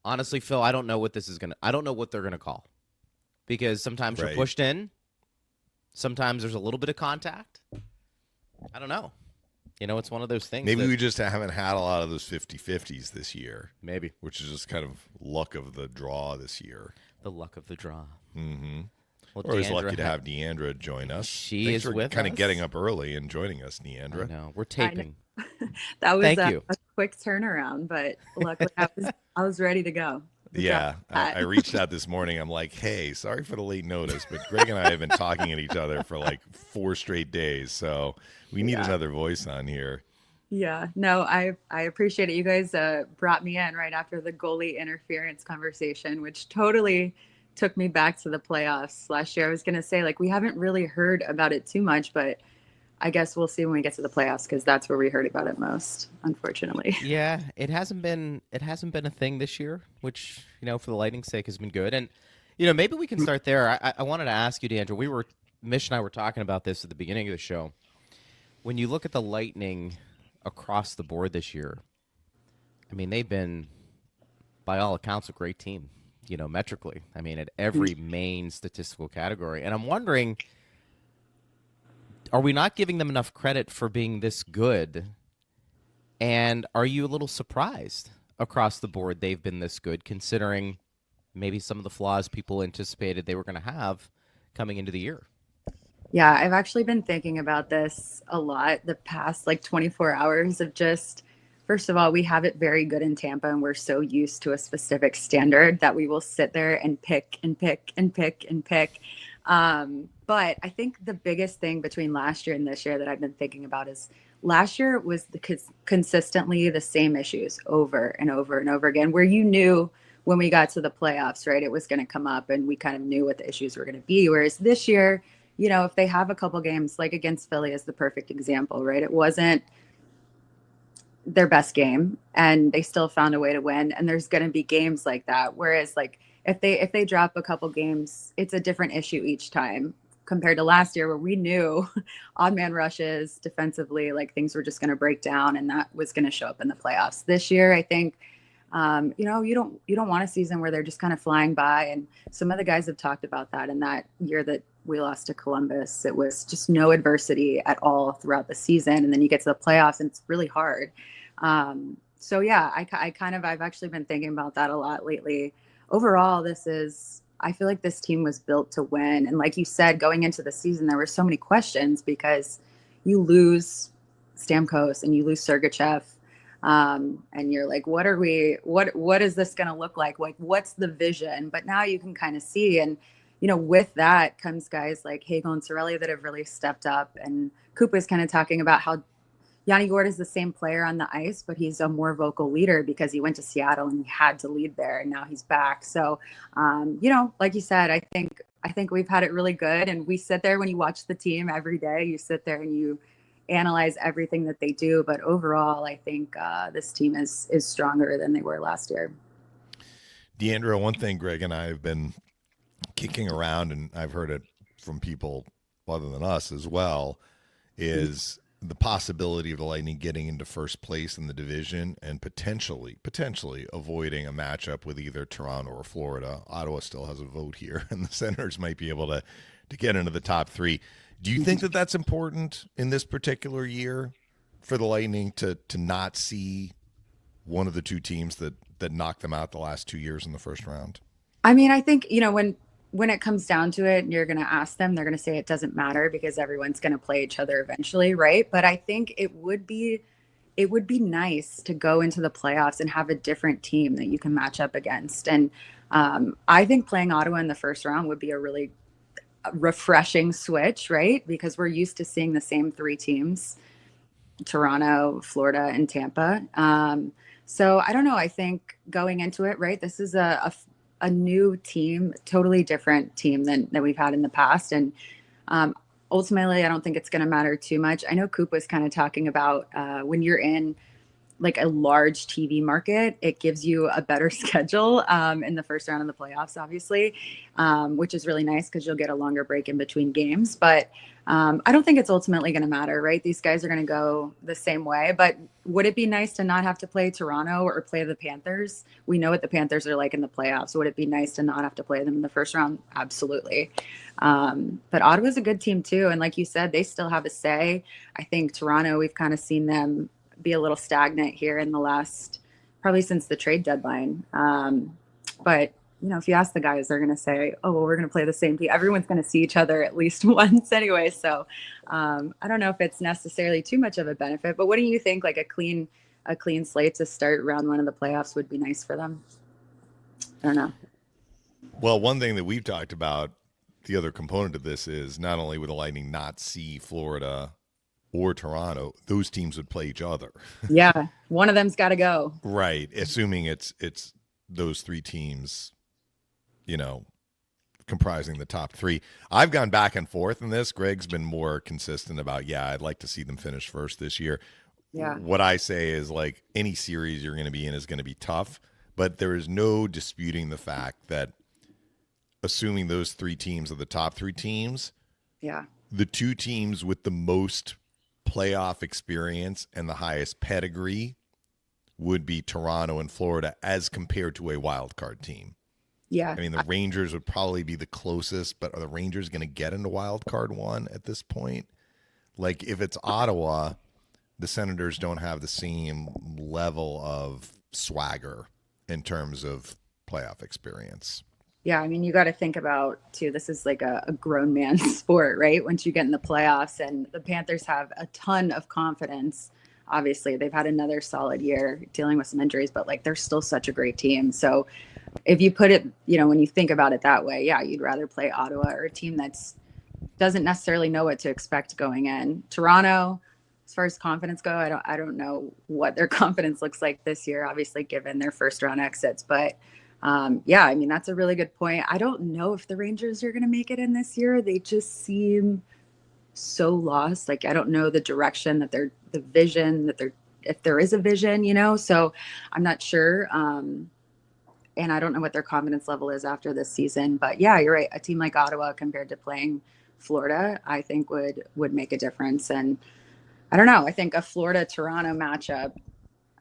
S5: honestly, Phil, I don't know what I don't know what they're gonna call, because sometimes you're pushed in, sometimes there's a little bit of contact. I don't know. It's one of those things.
S6: Maybe we just haven't had a lot of those 50-50s this year.
S5: Maybe.
S6: Which is just kind of luck of the draw this year.
S5: The luck of the draw.
S6: Mm-hmm.
S5: Well,
S6: we're always lucky to have Diandra join us.
S5: She is with us.
S6: Kind of getting up early and joining us, Diandra.
S5: I know. We're taping.
S7: That was
S5: Thank
S7: a
S5: you.
S7: quick turnaround, but luckily I was ready to go.
S6: I reached out this morning. I'm like, hey, sorry for the late notice, but Greg and I have been talking at each other for like 4 straight days, so we need another voice on here.
S7: Yeah, no, I appreciate it. You guys brought me in right after the goalie interference conversation, which totally took me back to the playoffs last year. I was gonna say, like, we haven't really heard about it too much, but I guess we'll see when we get to the playoffs because that's where we heard about it most, unfortunately.
S5: Yeah, it hasn't been a thing this year, which for the Lightning's sake has been good. And maybe we can start there. I wanted to ask you, Deandra. Mish and I were talking about this at the beginning of the show. When you look at the Lightning across the board this year, I mean, they've been, by all accounts, a great team. Metrically. I mean, at every main statistical category. And I'm wondering, are we not giving them enough credit for being this good? And are you a little surprised across the board they've been this good, considering maybe some of the flaws people anticipated they were going to have coming into the year?
S7: Yeah, I've actually been thinking about this a lot the past like 24 hours of just, first of all, we have it very good in Tampa and we're so used to a specific standard that we will sit there and pick and pick and pick and pick. But I think the biggest thing between last year and this year that I've been thinking about is last year was consistently the same issues over and over and over again, where you knew when we got to the playoffs, right, it was going to come up and we kind of knew what the issues were going to be. Whereas this year, if they have a couple games, like against Philly is the perfect example, right? It wasn't their best game and they still found a way to win. And there's going to be games like that. Whereas like if they drop a couple games, it's a different issue each time compared to last year where we knew odd man rushes defensively, like things were just going to break down and that was going to show up in the playoffs. This year, I think, you don't want a season where they're just kind of flying by. And some of the guys have talked about that in that year that we lost to Columbus. It was just no adversity at all throughout the season. And then you get to the playoffs and it's really hard. So yeah, I've actually been thinking about that a lot lately. Overall, I feel like this team was built to win. And like you said, going into the season, there were so many questions because you lose Stamkos and you lose Sergachev. And you're like, what is this going to look like? Like, what's the vision? But now you can kind of see. And, with that comes guys like Hagel and Cirelli that have really stepped up. And Koopa is kind of talking about how Yanni Gourde is the same player on the ice, but he's a more vocal leader because he went to Seattle and he had to lead there and now he's back. So, like you said, I think we've had it really good. And we sit there when you watch the team every day, you sit there and you analyze everything that they do. But overall, I think this team is stronger than they were last year.
S6: Diandra, one thing Greg and I have been kicking around, and I've heard it from people other than us as well, is the possibility of the Lightning getting into first place in the division and potentially avoiding a matchup with either Toronto or Florida. Ottawa still has a vote here, and the Senators might be able to get into the top three. Do you think that that's important in this particular year for the Lightning to not see one of the two teams that knocked them out the last 2 years in the first round?
S7: I mean, I think, when it comes down to it and you're going to ask them, they're going to say it doesn't matter because everyone's going to play each other eventually, right? But I think it would be nice to go into the playoffs and have a different team that you can match up against. And I think playing Ottawa in the first round would be a really refreshing switch, right? Because we're used to seeing the same three teams, Toronto, Florida, and Tampa. So I don't know. I think going into it, right, this is a new team, totally different team than we've had in the past. And ultimately, I don't think it's going to matter too much. I know Coop was kind of talking about when you're in like a large TV market, it gives you a better schedule in the first round of the playoffs, obviously, which is really nice because you'll get a longer break in between games. But I don't think it's ultimately going to matter, right? These guys are going to go the same way. But would it be nice to not have to play Toronto or play the Panthers? We know what the Panthers are like in the playoffs. Would it be nice to not have to play them in the first round? Absolutely. But Ottawa's a good team too. And like you said, they still have a say. I think Toronto, we've kind of seen them be a little stagnant here in the last, probably since the trade deadline. But if you ask the guys, they're going to say, oh, well, we're going to play the same team. Everyone's going to see each other at least once anyway. So I don't know if it's necessarily too much of a benefit, but what do you think? Like a clean slate to start round one of the playoffs would be nice for them. I don't know.
S6: Well, one thing that we've talked about, the other component of this is not only would the Lightning not see Florida or Toronto, those teams would play each other.
S7: Yeah, one of them's got to go.
S6: Right. Assuming it's those three teams, you know, comprising the top three. I've gone back and forth in this. Greg's been more consistent about, I'd like to see them finish first this year.
S7: Yeah.
S6: What I say is, like, any series you're going to be in is going to be tough, but there is no disputing the fact that assuming those three teams are the top three teams, the two teams with the most playoff experience and the highest pedigree would be Toronto and Florida as compared to a wild card team.
S7: Yeah.
S6: I mean, the Rangers would probably be the closest, but are the Rangers going to get into wild card one at this point? Like, if it's Ottawa, the Senators don't have the same level of swagger in terms of playoff experience.
S7: Yeah, I mean, you got to think about, too, this is like a grown man sport, right? Once you get in the playoffs, and the Panthers have a ton of confidence. Obviously, they've had another solid year dealing with some injuries, but like, they're still such a great team. So if you put it, when you think about it that way, you'd rather play Ottawa or a team that's doesn't necessarily know what to expect going in. Toronto, as far as confidence go, I don't know what their confidence looks like this year, obviously, given their first round exits. But I mean, that's a really good point. I don't know if the Rangers are going to make it in this year. They just seem so lost. Like, I don't know the direction that the vision that if there is a vision, so I'm not sure. And I don't know what their confidence level is after this season, but you're right. A team like Ottawa compared to playing Florida, I think would make a difference. And I don't know. I think a Florida-Toronto matchup,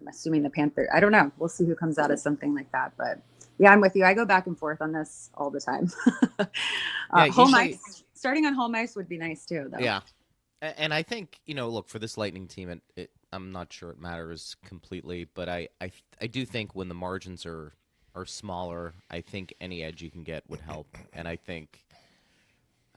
S7: I'm assuming the Panthers, I don't know. We'll see who comes out of something like that. But I'm with you. I go back and forth on this all the time. Home ice, starting on home ice would be nice too, though.
S5: Yeah. And I think, look, for this Lightning team, I'm not sure it matters completely, but I do think when the margins are smaller, I think any edge you can get would help. And I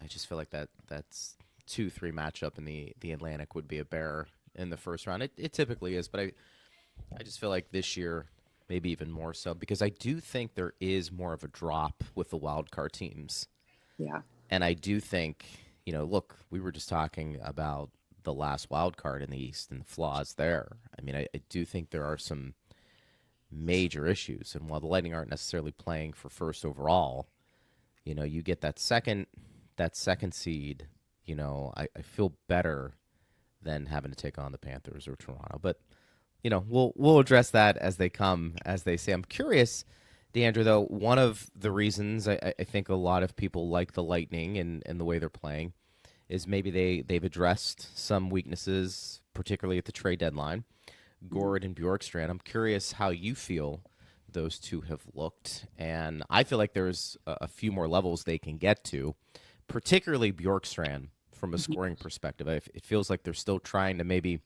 S5: just feel like that's 2-3 matchup in the Atlantic would be a bear in the first round. It typically is, but I just feel like this year maybe even more so, because I do think there is more of a drop with the wild card teams.
S7: Yeah.
S5: And I do think, look, we were just talking about the last wild card in the East and the flaws there. I mean, I do think there are some major issues. And while the Lightning aren't necessarily playing for first overall, you get that second seed, I feel better than having to take on the Panthers or Toronto. But, we'll address that as they come, as they say. I'm curious, Diandra, though, one of the reasons I think a lot of people like the Lightning and the way they're playing is maybe they've addressed some weaknesses, particularly at the trade deadline. Gord and Bjorkstrand. I'm curious how you feel those two have looked, and I feel like there's a few more levels they can get to, particularly Bjorkstrand from a scoring perspective. It feels like they're still trying to maybe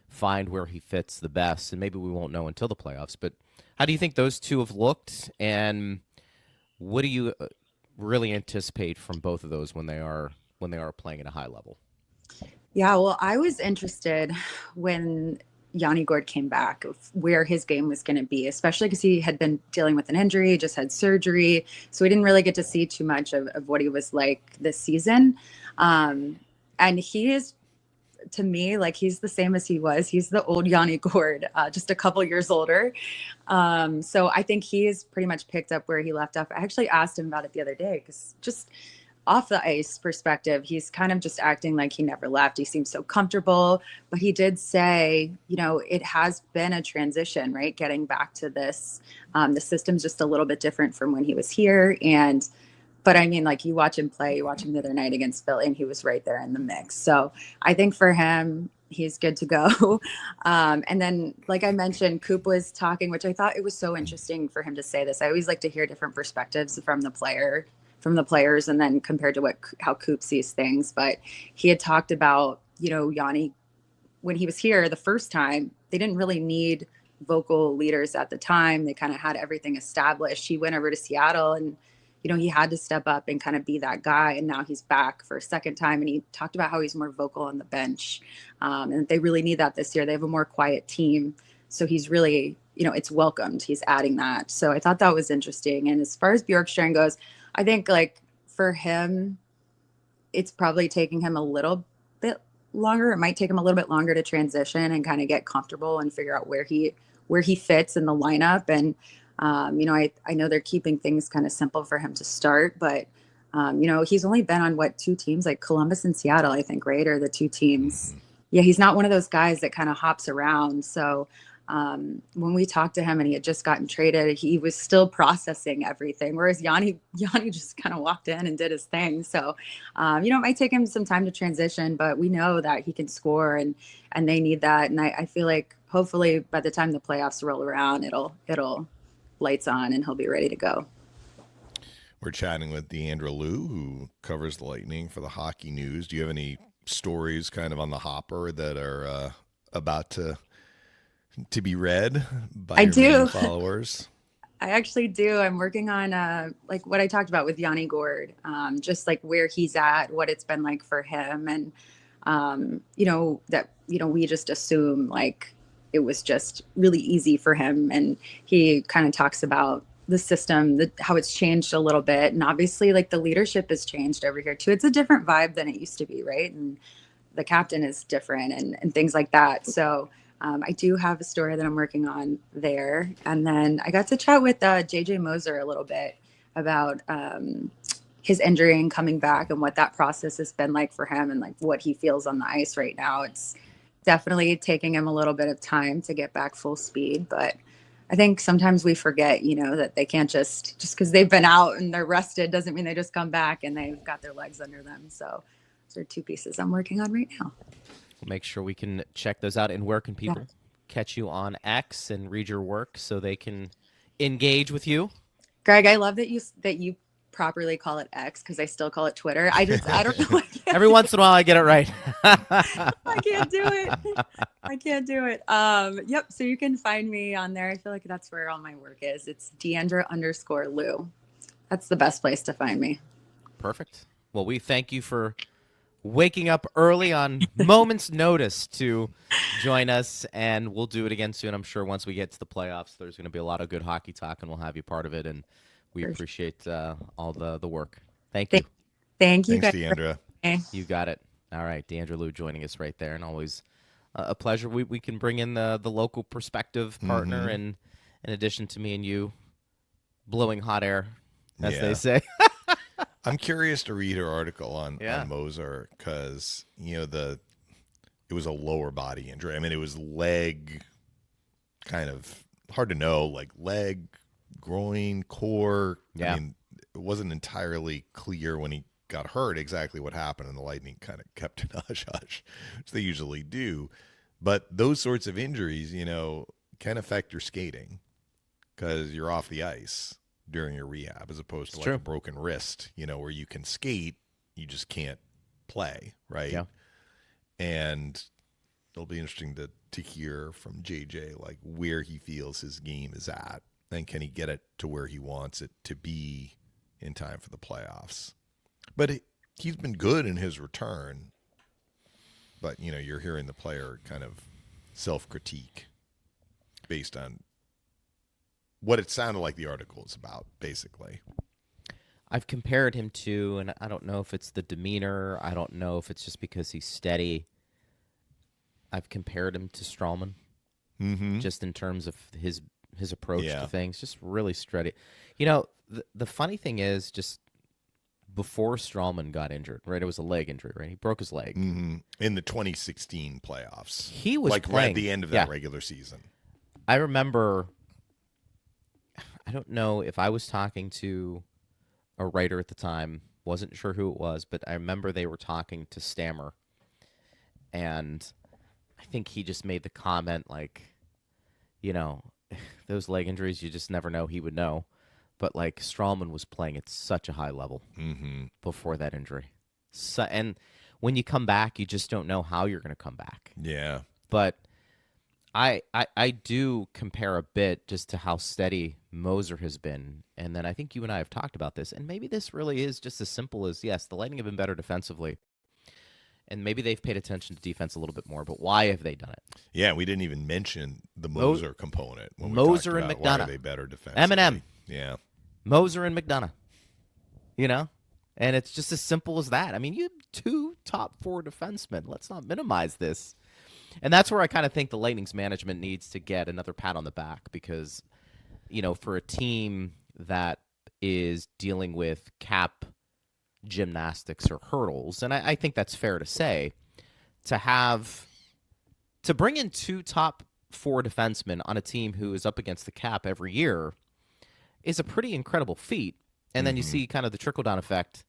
S5: find where he fits the best, and maybe we won't know until the playoffs. But how do you think those two have looked, and what do you really anticipate from both of those when they are playing at a high level?
S7: Yeah, well, I was interested when Yanni Gord came back of where his game was going to be, especially because he had been dealing with an injury, just had surgery. So we didn't really get to see too much of what he was like this season. And he is, to me, like, he's the same as he was. He's the old Yanni Gord, just a couple years older. So I think he has pretty much picked up where he left off. I actually asked him about it the other day, because just off the ice perspective, he's kind of just acting like he never left. He seems so comfortable, but he did say, it has been a transition, right? Getting back to this, the system's just a little bit different from when he was here. But I mean, like, you watch him play, you watch him the other night against Philly, and he was right there in the mix. So I think for him, he's good to go. And then, like I mentioned, Coop was talking, which I thought it was so interesting for him to say this. I always like to hear different perspectives from the players, and then compared to how Coop sees things. But he had talked about, Yanni, when he was here the first time, they didn't really need vocal leaders at the time. They kind of had everything established. He went over to Seattle, and, he had to step up and kind of be that guy. And now he's back for a second time. And he talked about how he's more vocal on the bench. And they really need that this year. They have a more quiet team. So he's really, it's welcomed. He's adding that. So I thought that was interesting. And as far as Bjorkstrand goes, I think, like, for him, it's probably taking him a little bit longer. It might take him a little bit longer to transition and kind of get comfortable and figure out where he fits in the lineup. And I know they're keeping things kind of simple for him to start, but he's only been on two teams, like Columbus and Seattle, I think, right? Or the two teams. Yeah, he's not one of those guys that kind of hops around. So when we talked to him and he had just gotten traded, he was still processing everything. Whereas Yanni just kind of walked in and did his thing. So, it might take him some time to transition, but we know that he can score and they need that. And I feel like hopefully by the time the playoffs roll around, it'll lights on and he'll be ready to go.
S6: We're chatting with Diandra Loux, who covers the Lightning for the Hockey News. Do you have any stories kind of on the hopper that are about to be read by your main followers?
S7: I actually do. I'm working on like what I talked about with Yanni Gourde, just like where he's at, what it's been like for him, and we just assume like it was just really easy for him, and he kind of talks about the system, how it's changed a little bit, and obviously like the leadership has changed over here too. It's a different vibe than it used to be, right? And the captain is different and things like that. So I do have a story that I'm working on there. And then I got to chat with JJ Moser a little bit about his injury and coming back and what that process has been like for him and like what he feels on the ice right now. It's definitely taking him a little bit of time to get back full speed, but I think sometimes we forget, that they can't just because they've been out and they're rested doesn't mean they just come back and they've got their legs under them. So those are two pieces I'm working on right now.
S5: We'll make sure we can check those out. And where can people catch you on X and read your work so they can engage with you?
S7: Greg, I love that you properly call it X because I still call it Twitter. I don't know.
S5: Every once in a while I get it right.
S7: I can't do it. Yep. So you can find me on there. I feel like that's where all my work is. It's Diandra_Loux. That's the best place to find me.
S5: Perfect. Well, we thank you for waking up early on moment's notice to join us, and we'll do it again soon. I'm sure once we get to the playoffs, there's going to be a lot of good hockey talk, and we'll have you part of it. And we appreciate all the work. Thank you.
S7: Thank you.
S6: Thanks,
S7: guys.
S6: Diandra.
S5: You got it. All right, Diandra Loux joining us right there, and always a pleasure. We can bring in the local perspective partner, and in addition to me and you blowing hot air, as they say.
S6: I'm curious to read her article on Moser because it was a lower body injury. I mean, it was leg, kind of hard to know, like leg, groin, core.
S5: Yeah.
S6: I mean, it wasn't entirely clear when he got hurt exactly what happened, and the Lightning kind of kept it hush-hush, which they usually do. But those sorts of injuries, can affect your skating because you're off the ice during your rehab as opposed to a broken wrist, where you can skate, you just can't play, right?
S5: Yeah.
S6: And it'll be interesting to hear from JJ, like where he feels his game is at, and can he get it to where he wants it to be in time for the playoffs. But he's been good in his return, but, you're hearing the player kind of self-critique based on what it sounded like the article is about, basically.
S5: I've compared him to, and I don't know if it's the demeanor. I don't know if it's just because he's steady. I've compared him to Stralman, just in terms of his approach to things, just really steady. The funny thing is, just before Stralman got injured, right? It was a leg injury, right? He broke his leg.
S6: In the 2016 playoffs.
S5: He was
S6: like
S5: playing,
S6: right at the end of that regular season.
S5: I remember, I don't know if I was talking to a writer at the time, wasn't sure who it was, but I remember they were talking to Stammer, and I think he just made the comment like, those leg injuries, you just never know. He would know. But, like, Stralman was playing at such a high level before that injury. So, and when you come back, you just don't know how you're going to come back.
S6: Yeah.
S5: But I do compare a bit just to how steady Moser has been. And then I think you and I have talked about this. And maybe this really is just as simple as, yes, the Lightning have been better defensively. And maybe they've paid attention to defense a little bit more. But why have they done it?
S6: Yeah, we didn't even mention the Moser component. When we
S5: Moser and
S6: talked
S5: McDonough.
S6: about why are they better defensively.
S5: M&M.
S6: Yeah.
S5: Moser and McDonough. And it's just as simple as that. I mean, you have 2 top 4 defensemen. Let's not minimize this. And that's where I kind of think the Lightning's management needs to get another pat on the back because, for a team that is dealing with cap gymnastics or hurdles, and I think that's fair to say, to bring in 2 top 4 defensemen on a team who is up against the cap every year is a pretty incredible feat. And then you see kind of the trickle-down effect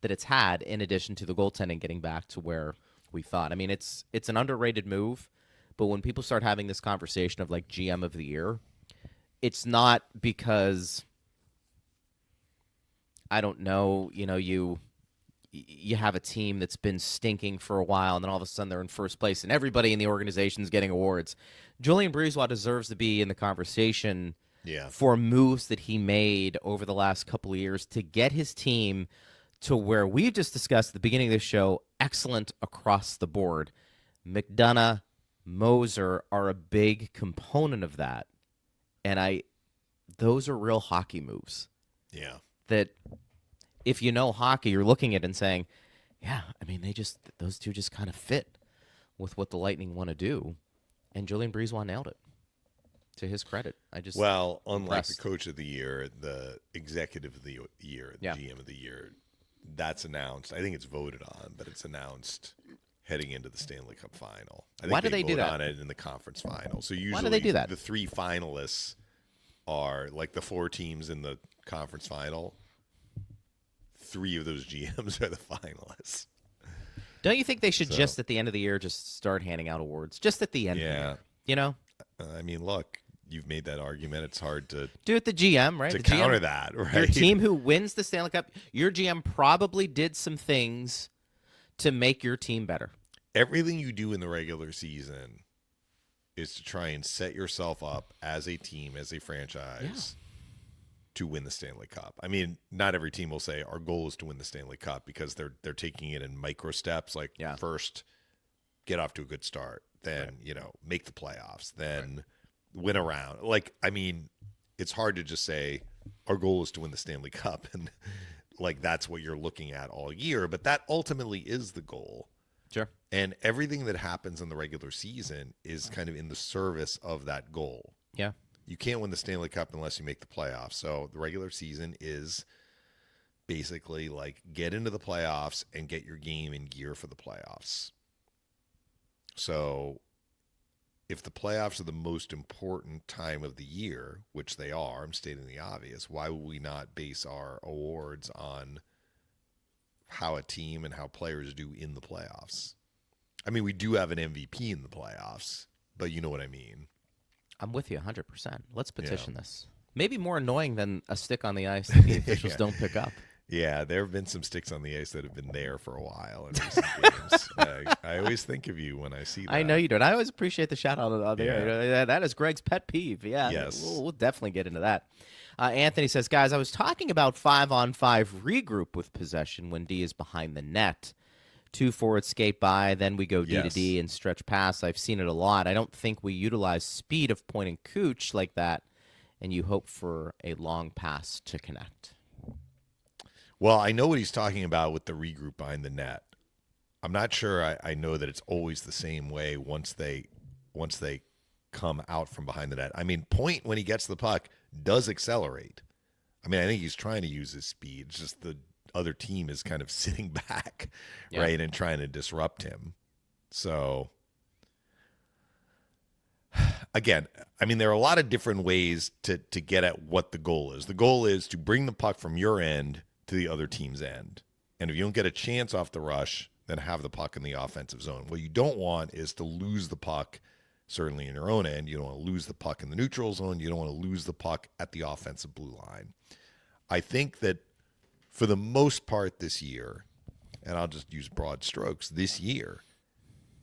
S5: that it's had in addition to the goaltending getting back to where we thought. I mean, it's an underrated move, but when people start having this conversation of like GM of the year, it's not because, I don't know, you have a team that's been stinking for a while and then all of a sudden they're in first place and everybody in the organization is getting awards. Julien Brisebois deserves to be in the conversation for moves that he made over the last couple of years to get his team to where we've just discussed at the beginning of the show, excellent across the board. McDonough, Moser are a big component of that. And those are real hockey moves.
S6: Yeah.
S5: That if you know hockey, you're looking at it and saying, yeah, I mean, those 2 just kind of fit with what the Lightning want to do. And Julien Brisebois nailed it. To his credit,
S6: unlike
S5: impressed.
S6: the coach of the year, the executive of the year, the GM of the year, that's announced. I think it's voted on, but it's announced heading into the Stanley Cup final. I think
S5: Why do they do that?
S6: on it in the conference final. So usually,
S5: Why do they do that?
S6: The 3 finalists are like the 4 teams in the conference final. 3 of those GMs are the finalists.
S5: Don't you think they should just at the end of the year just start handing out awards? Just at the end of the year,
S6: I mean, look, you've made that argument. It's hard to
S5: do it the GM, right?
S6: To
S5: the
S6: counter
S5: GM,
S6: that, right?
S5: Your team who wins the Stanley Cup, your GM probably did some things to make your team better.
S6: Everything you do in the regular season is to try and set yourself up as a team, as a franchise, to win the Stanley Cup. I mean, not every team will say our goal is to win the Stanley Cup because they're taking it in micro steps. Like first, get off to a good start, then make the playoffs, then win a round. Like, I mean, it's hard to just say our goal is to win the Stanley Cup and like that's what you're looking at all year, but that ultimately is the goal.
S5: Sure.
S6: And everything that happens in the regular season is kind of in the service of that goal.
S5: Yeah.
S6: You can't win the Stanley Cup unless you make the playoffs. So the regular season is basically like get into the playoffs and get your game in gear for the playoffs. So if the playoffs are the most important time of the year, which they are, I'm stating the obvious, why would we not base our awards on how a team and how players do in the playoffs? I mean, we do have an MVP in the playoffs, but you know what I mean.
S5: I'm with you 100%. Let's petition this. Maybe more annoying than a stick on the ice that the officials don't pick up.
S6: Yeah, there have been some sticks on the ice that have been there for a while in recent games. I always think of you when I see that.
S5: I know you do. And I always appreciate the shout out on there. That is Greg's pet peeve. Yeah,
S6: yes.
S5: We'll definitely get into that. Anthony says, guys, I was talking about 5-on-5 regroup with possession when D is behind the net. 2 forwards skate by, then we go D to D and stretch pass. I've seen it a lot. I don't think we utilize speed of point and cooch like that, and you hope for a long pass to connect.
S6: Well, I know what he's talking about with the regroup behind the net. I'm not sure I know that it's always the same way once they come out from behind the net. I mean, Point, when he gets the puck, does accelerate. I mean, I think he's trying to use his speed. It's just the other team is kind of sitting back, right, and trying to disrupt him. So, again, I mean, there are a lot of different ways to get at what the goal is. The goal is to bring the puck from your end to the other team's end. And if you don't get a chance off the rush, then have the puck in the offensive zone. What you don't want is to lose the puck, certainly in your own end. You don't want to lose the puck in the neutral zone. You don't want to lose the puck at the offensive blue line. I think that for the most part this year, and I'll just use broad strokes, this year,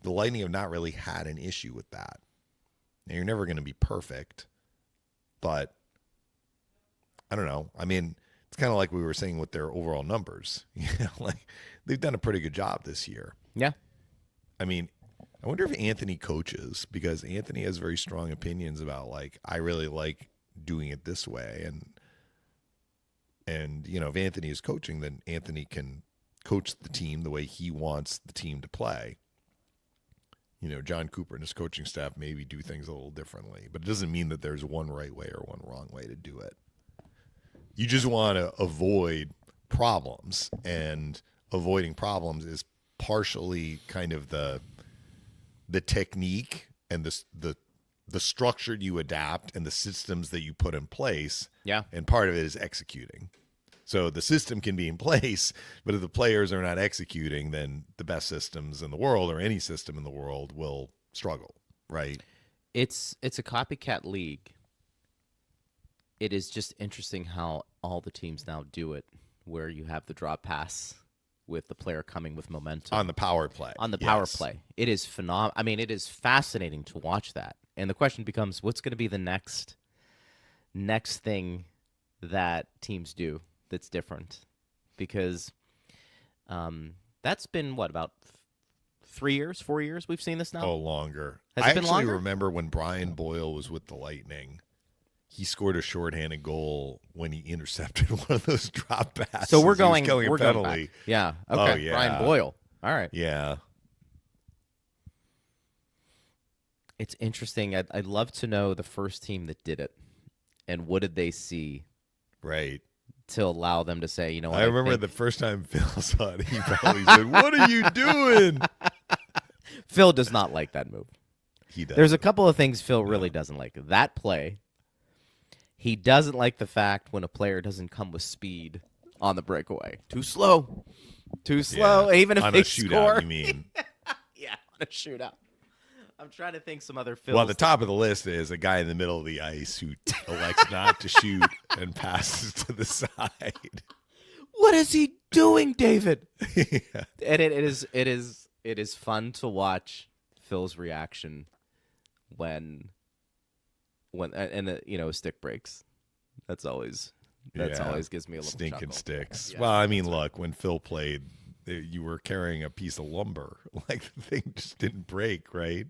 S6: the Lightning have not really had an issue with that. Now, you're never going to be perfect, but I don't know. I mean, it's kind of like we were saying with their overall numbers. Like they've done a pretty good job this year.
S5: Yeah.
S6: I mean, I wonder if Anthony coaches, because Anthony has very strong opinions about, like, I really like doing it this way. And And, if Anthony is coaching, then Anthony can coach the team the way he wants the team to play. John Cooper and his coaching staff maybe do things a little differently, but it doesn't mean that there's one right way or one wrong way to do it. You just want to avoid problems, and avoiding problems is partially kind of the technique and the structure you adapt and the systems that you put in place.
S5: Yeah.
S6: And part of it is executing. So the system can be in place, but if the players are not executing, then the best systems in the world or any system in the world will struggle, right?
S5: It's a copycat league. It is just interesting how all the teams now do it, where you have the drop pass with the player coming with momentum.
S6: On the power play.
S5: On the power play. It is phenomenal. I mean, it is fascinating to watch that. And the question becomes, what's going to be the next thing that teams do that's different? Because that's been, about 3 years, 4 years we've seen this now?
S6: Oh, longer.
S5: Has it been
S6: actually
S5: longer?
S6: remember when Brian Boyle was with the Lightning, he scored a shorthanded goal when he intercepted one of those drop passes.
S5: So we're
S6: going
S5: back. Yeah. Okay.
S6: Oh, yeah.
S5: Brian Boyle. All right.
S6: Yeah.
S5: It's interesting. I'd love to know the first team that did it, and what did they see
S6: Right.
S5: to allow them to say, you know what?
S6: I remember the first time Phil saw it, he probably said, "What are you doing?"
S5: Phil does not like that move.
S6: He does.
S5: There's a couple of things Phil really doesn't like. That play. He doesn't like the fact when a player doesn't come with speed on the breakaway. Too slow. Too slow.
S6: Yeah.
S5: Even if
S6: on
S5: they
S6: a shootout,
S5: score.
S6: you mean?
S5: Yeah, on a shootout. I'm trying to think some other Phils.
S6: Well, the top of the list is a guy in the middle of the ice who elects not to shoot and passes to the side.
S5: What is he doing, David?
S6: Yeah.
S5: And it is fun to watch Phil's reaction when a stick breaks. That's always gives me a little
S6: stinking
S5: chuckle.
S6: sticks.
S5: Yeah,
S6: well, I mean, look, when Phil played, you were carrying a piece of lumber. Like, the thing just didn't break, right?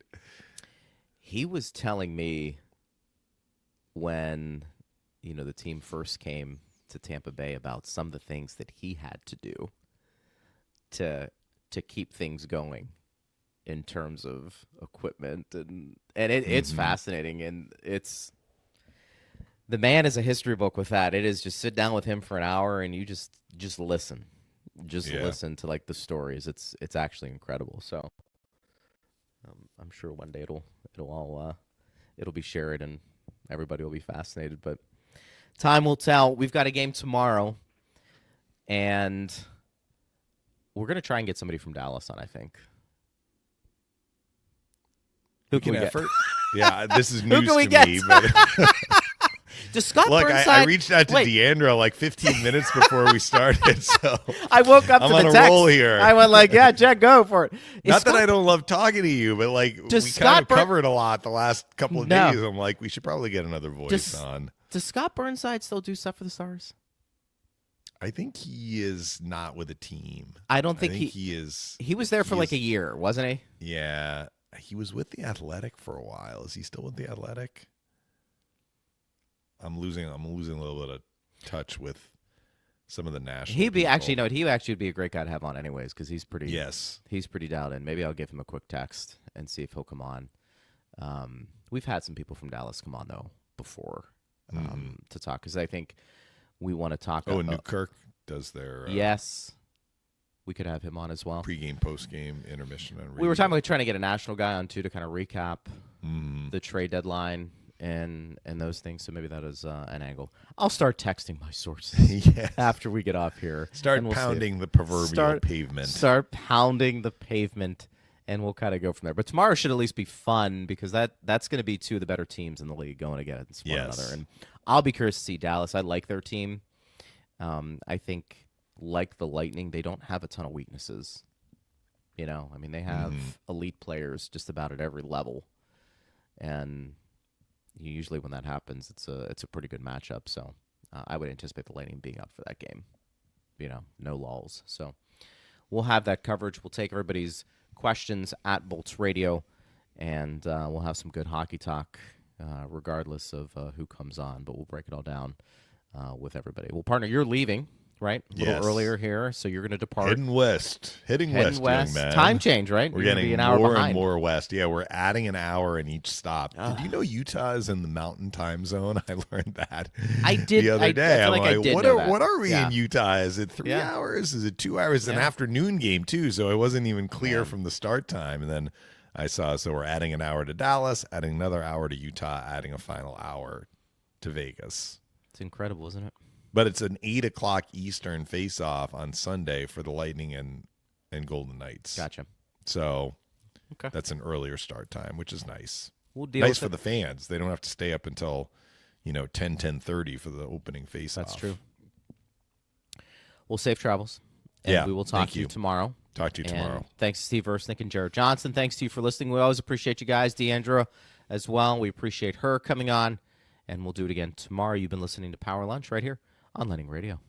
S5: He was telling me when the team first came to Tampa Bay about some of the things that he had to do to keep things going in terms of equipment, and it's fascinating, and it's the man is a history book with that. It is just sit down with him for an hour and you just listen. Listen to the stories. It's actually incredible. So I'm sure one day it'll be shared and everybody will be fascinated. But time will tell. We've got a game tomorrow, and we're gonna try and get somebody from Dallas on. I think. Who can we get?
S6: Yeah, this is news
S5: can we
S6: to
S5: get?
S6: me. But
S5: Does Scott
S6: look,
S5: Burnside?
S6: I reached out to Diandra 15 minutes before we started, so
S5: I woke up
S6: I'm
S5: to
S6: on
S5: the
S6: a
S5: text.
S6: roll here.
S5: I went yeah, Jack, go for it.
S6: Not that I don't love talking to you, but we kind of covered a lot the last couple of days. I'm like, we should probably get another voice on.
S5: Does Scott Burnside still do stuff for the Stars?
S6: I think he is not with a team.
S5: I don't think
S6: he is.
S5: He was there for a year, wasn't he?
S6: Yeah, he was with the Athletic for a while. Is he still with the Athletic? I'm losing a little bit of touch with some of the national.
S5: He would
S6: people.
S5: be a great guy to have on anyways, because he's pretty.
S6: Yes,
S5: he's pretty dialed in. Maybe I'll give him a quick text and see if he'll come on. We've had some people from Dallas come on though before to talk, because I think we want to talk.
S6: Oh, Newkirk does their.
S5: Yes, we could have him on as well.
S6: Pre-game, post-game, intermission, and
S5: we were talking about trying to get a national guy on too to kind of recap the trade deadline and those things. So maybe that is an angle. I'll start texting my sources after we get off here.
S6: Start pounding the proverbial pavement.
S5: Start pounding the pavement, and we'll kind of go from there. But tomorrow should at least be fun, because that's going to be two of the better teams in the league going against one another. And I'll be curious to see Dallas. I like their team. I think, like the Lightning, they don't have a ton of weaknesses. They have elite players just about at every level, and usually when that happens, it's a pretty good matchup. So I would anticipate the Lightning being up for that game. No lulls. So we'll have that coverage. We'll take everybody's questions at Bolts Radio, and we'll have some good hockey talk regardless of who comes on. But we'll break it all down with everybody. Well, partner, you're leaving, right? A little
S6: Yes.
S5: earlier here, so you're going to depart.
S6: Heading west,
S5: Heading
S6: young
S5: west.
S6: man.
S5: Time change, right?
S6: We're
S5: You're gonna
S6: getting
S5: be an hour
S6: more
S5: behind.
S6: and more west. Yeah, we're adding an hour in each stop. Did you know Utah is in the Mountain Time Zone? I learned that
S5: I did
S6: the other
S5: I
S6: day.
S5: feel
S6: I'm
S5: like I
S6: like,
S5: did
S6: what
S5: know
S6: are
S5: that.
S6: what are we
S5: Yeah.
S6: in Utah? Is it 3
S5: Yeah.
S6: hours? Is it 2 hours? It's an
S5: Yeah.
S6: afternoon game too, so it wasn't even clear from the start time. And then I saw, so we're adding an hour to Dallas, adding another hour to Utah, adding a final hour to Vegas.
S5: It's incredible, isn't it?
S6: But it's an 8 o'clock Eastern face-off on Sunday for the Lightning and Golden Knights.
S5: Gotcha.
S6: So
S5: Okay.
S6: that's an earlier start time, which is nice.
S5: We'll deal
S6: Nice
S5: with
S6: for
S5: it.
S6: the fans. They don't have to stay up until 10:30 for the opening face-off.
S5: That's true. Well, safe travels. And
S6: Yeah,
S5: we will talk
S6: thank
S5: to you
S6: you.
S5: tomorrow.
S6: Talk to you
S5: And
S6: tomorrow.
S5: thanks to Steve Versnick and Jared Johnson. Thanks to you for listening. We always appreciate you guys. Diandra as well. We appreciate her coming on. And we'll do it again tomorrow. You've been listening to Power Lunch right here on Lightning Radio.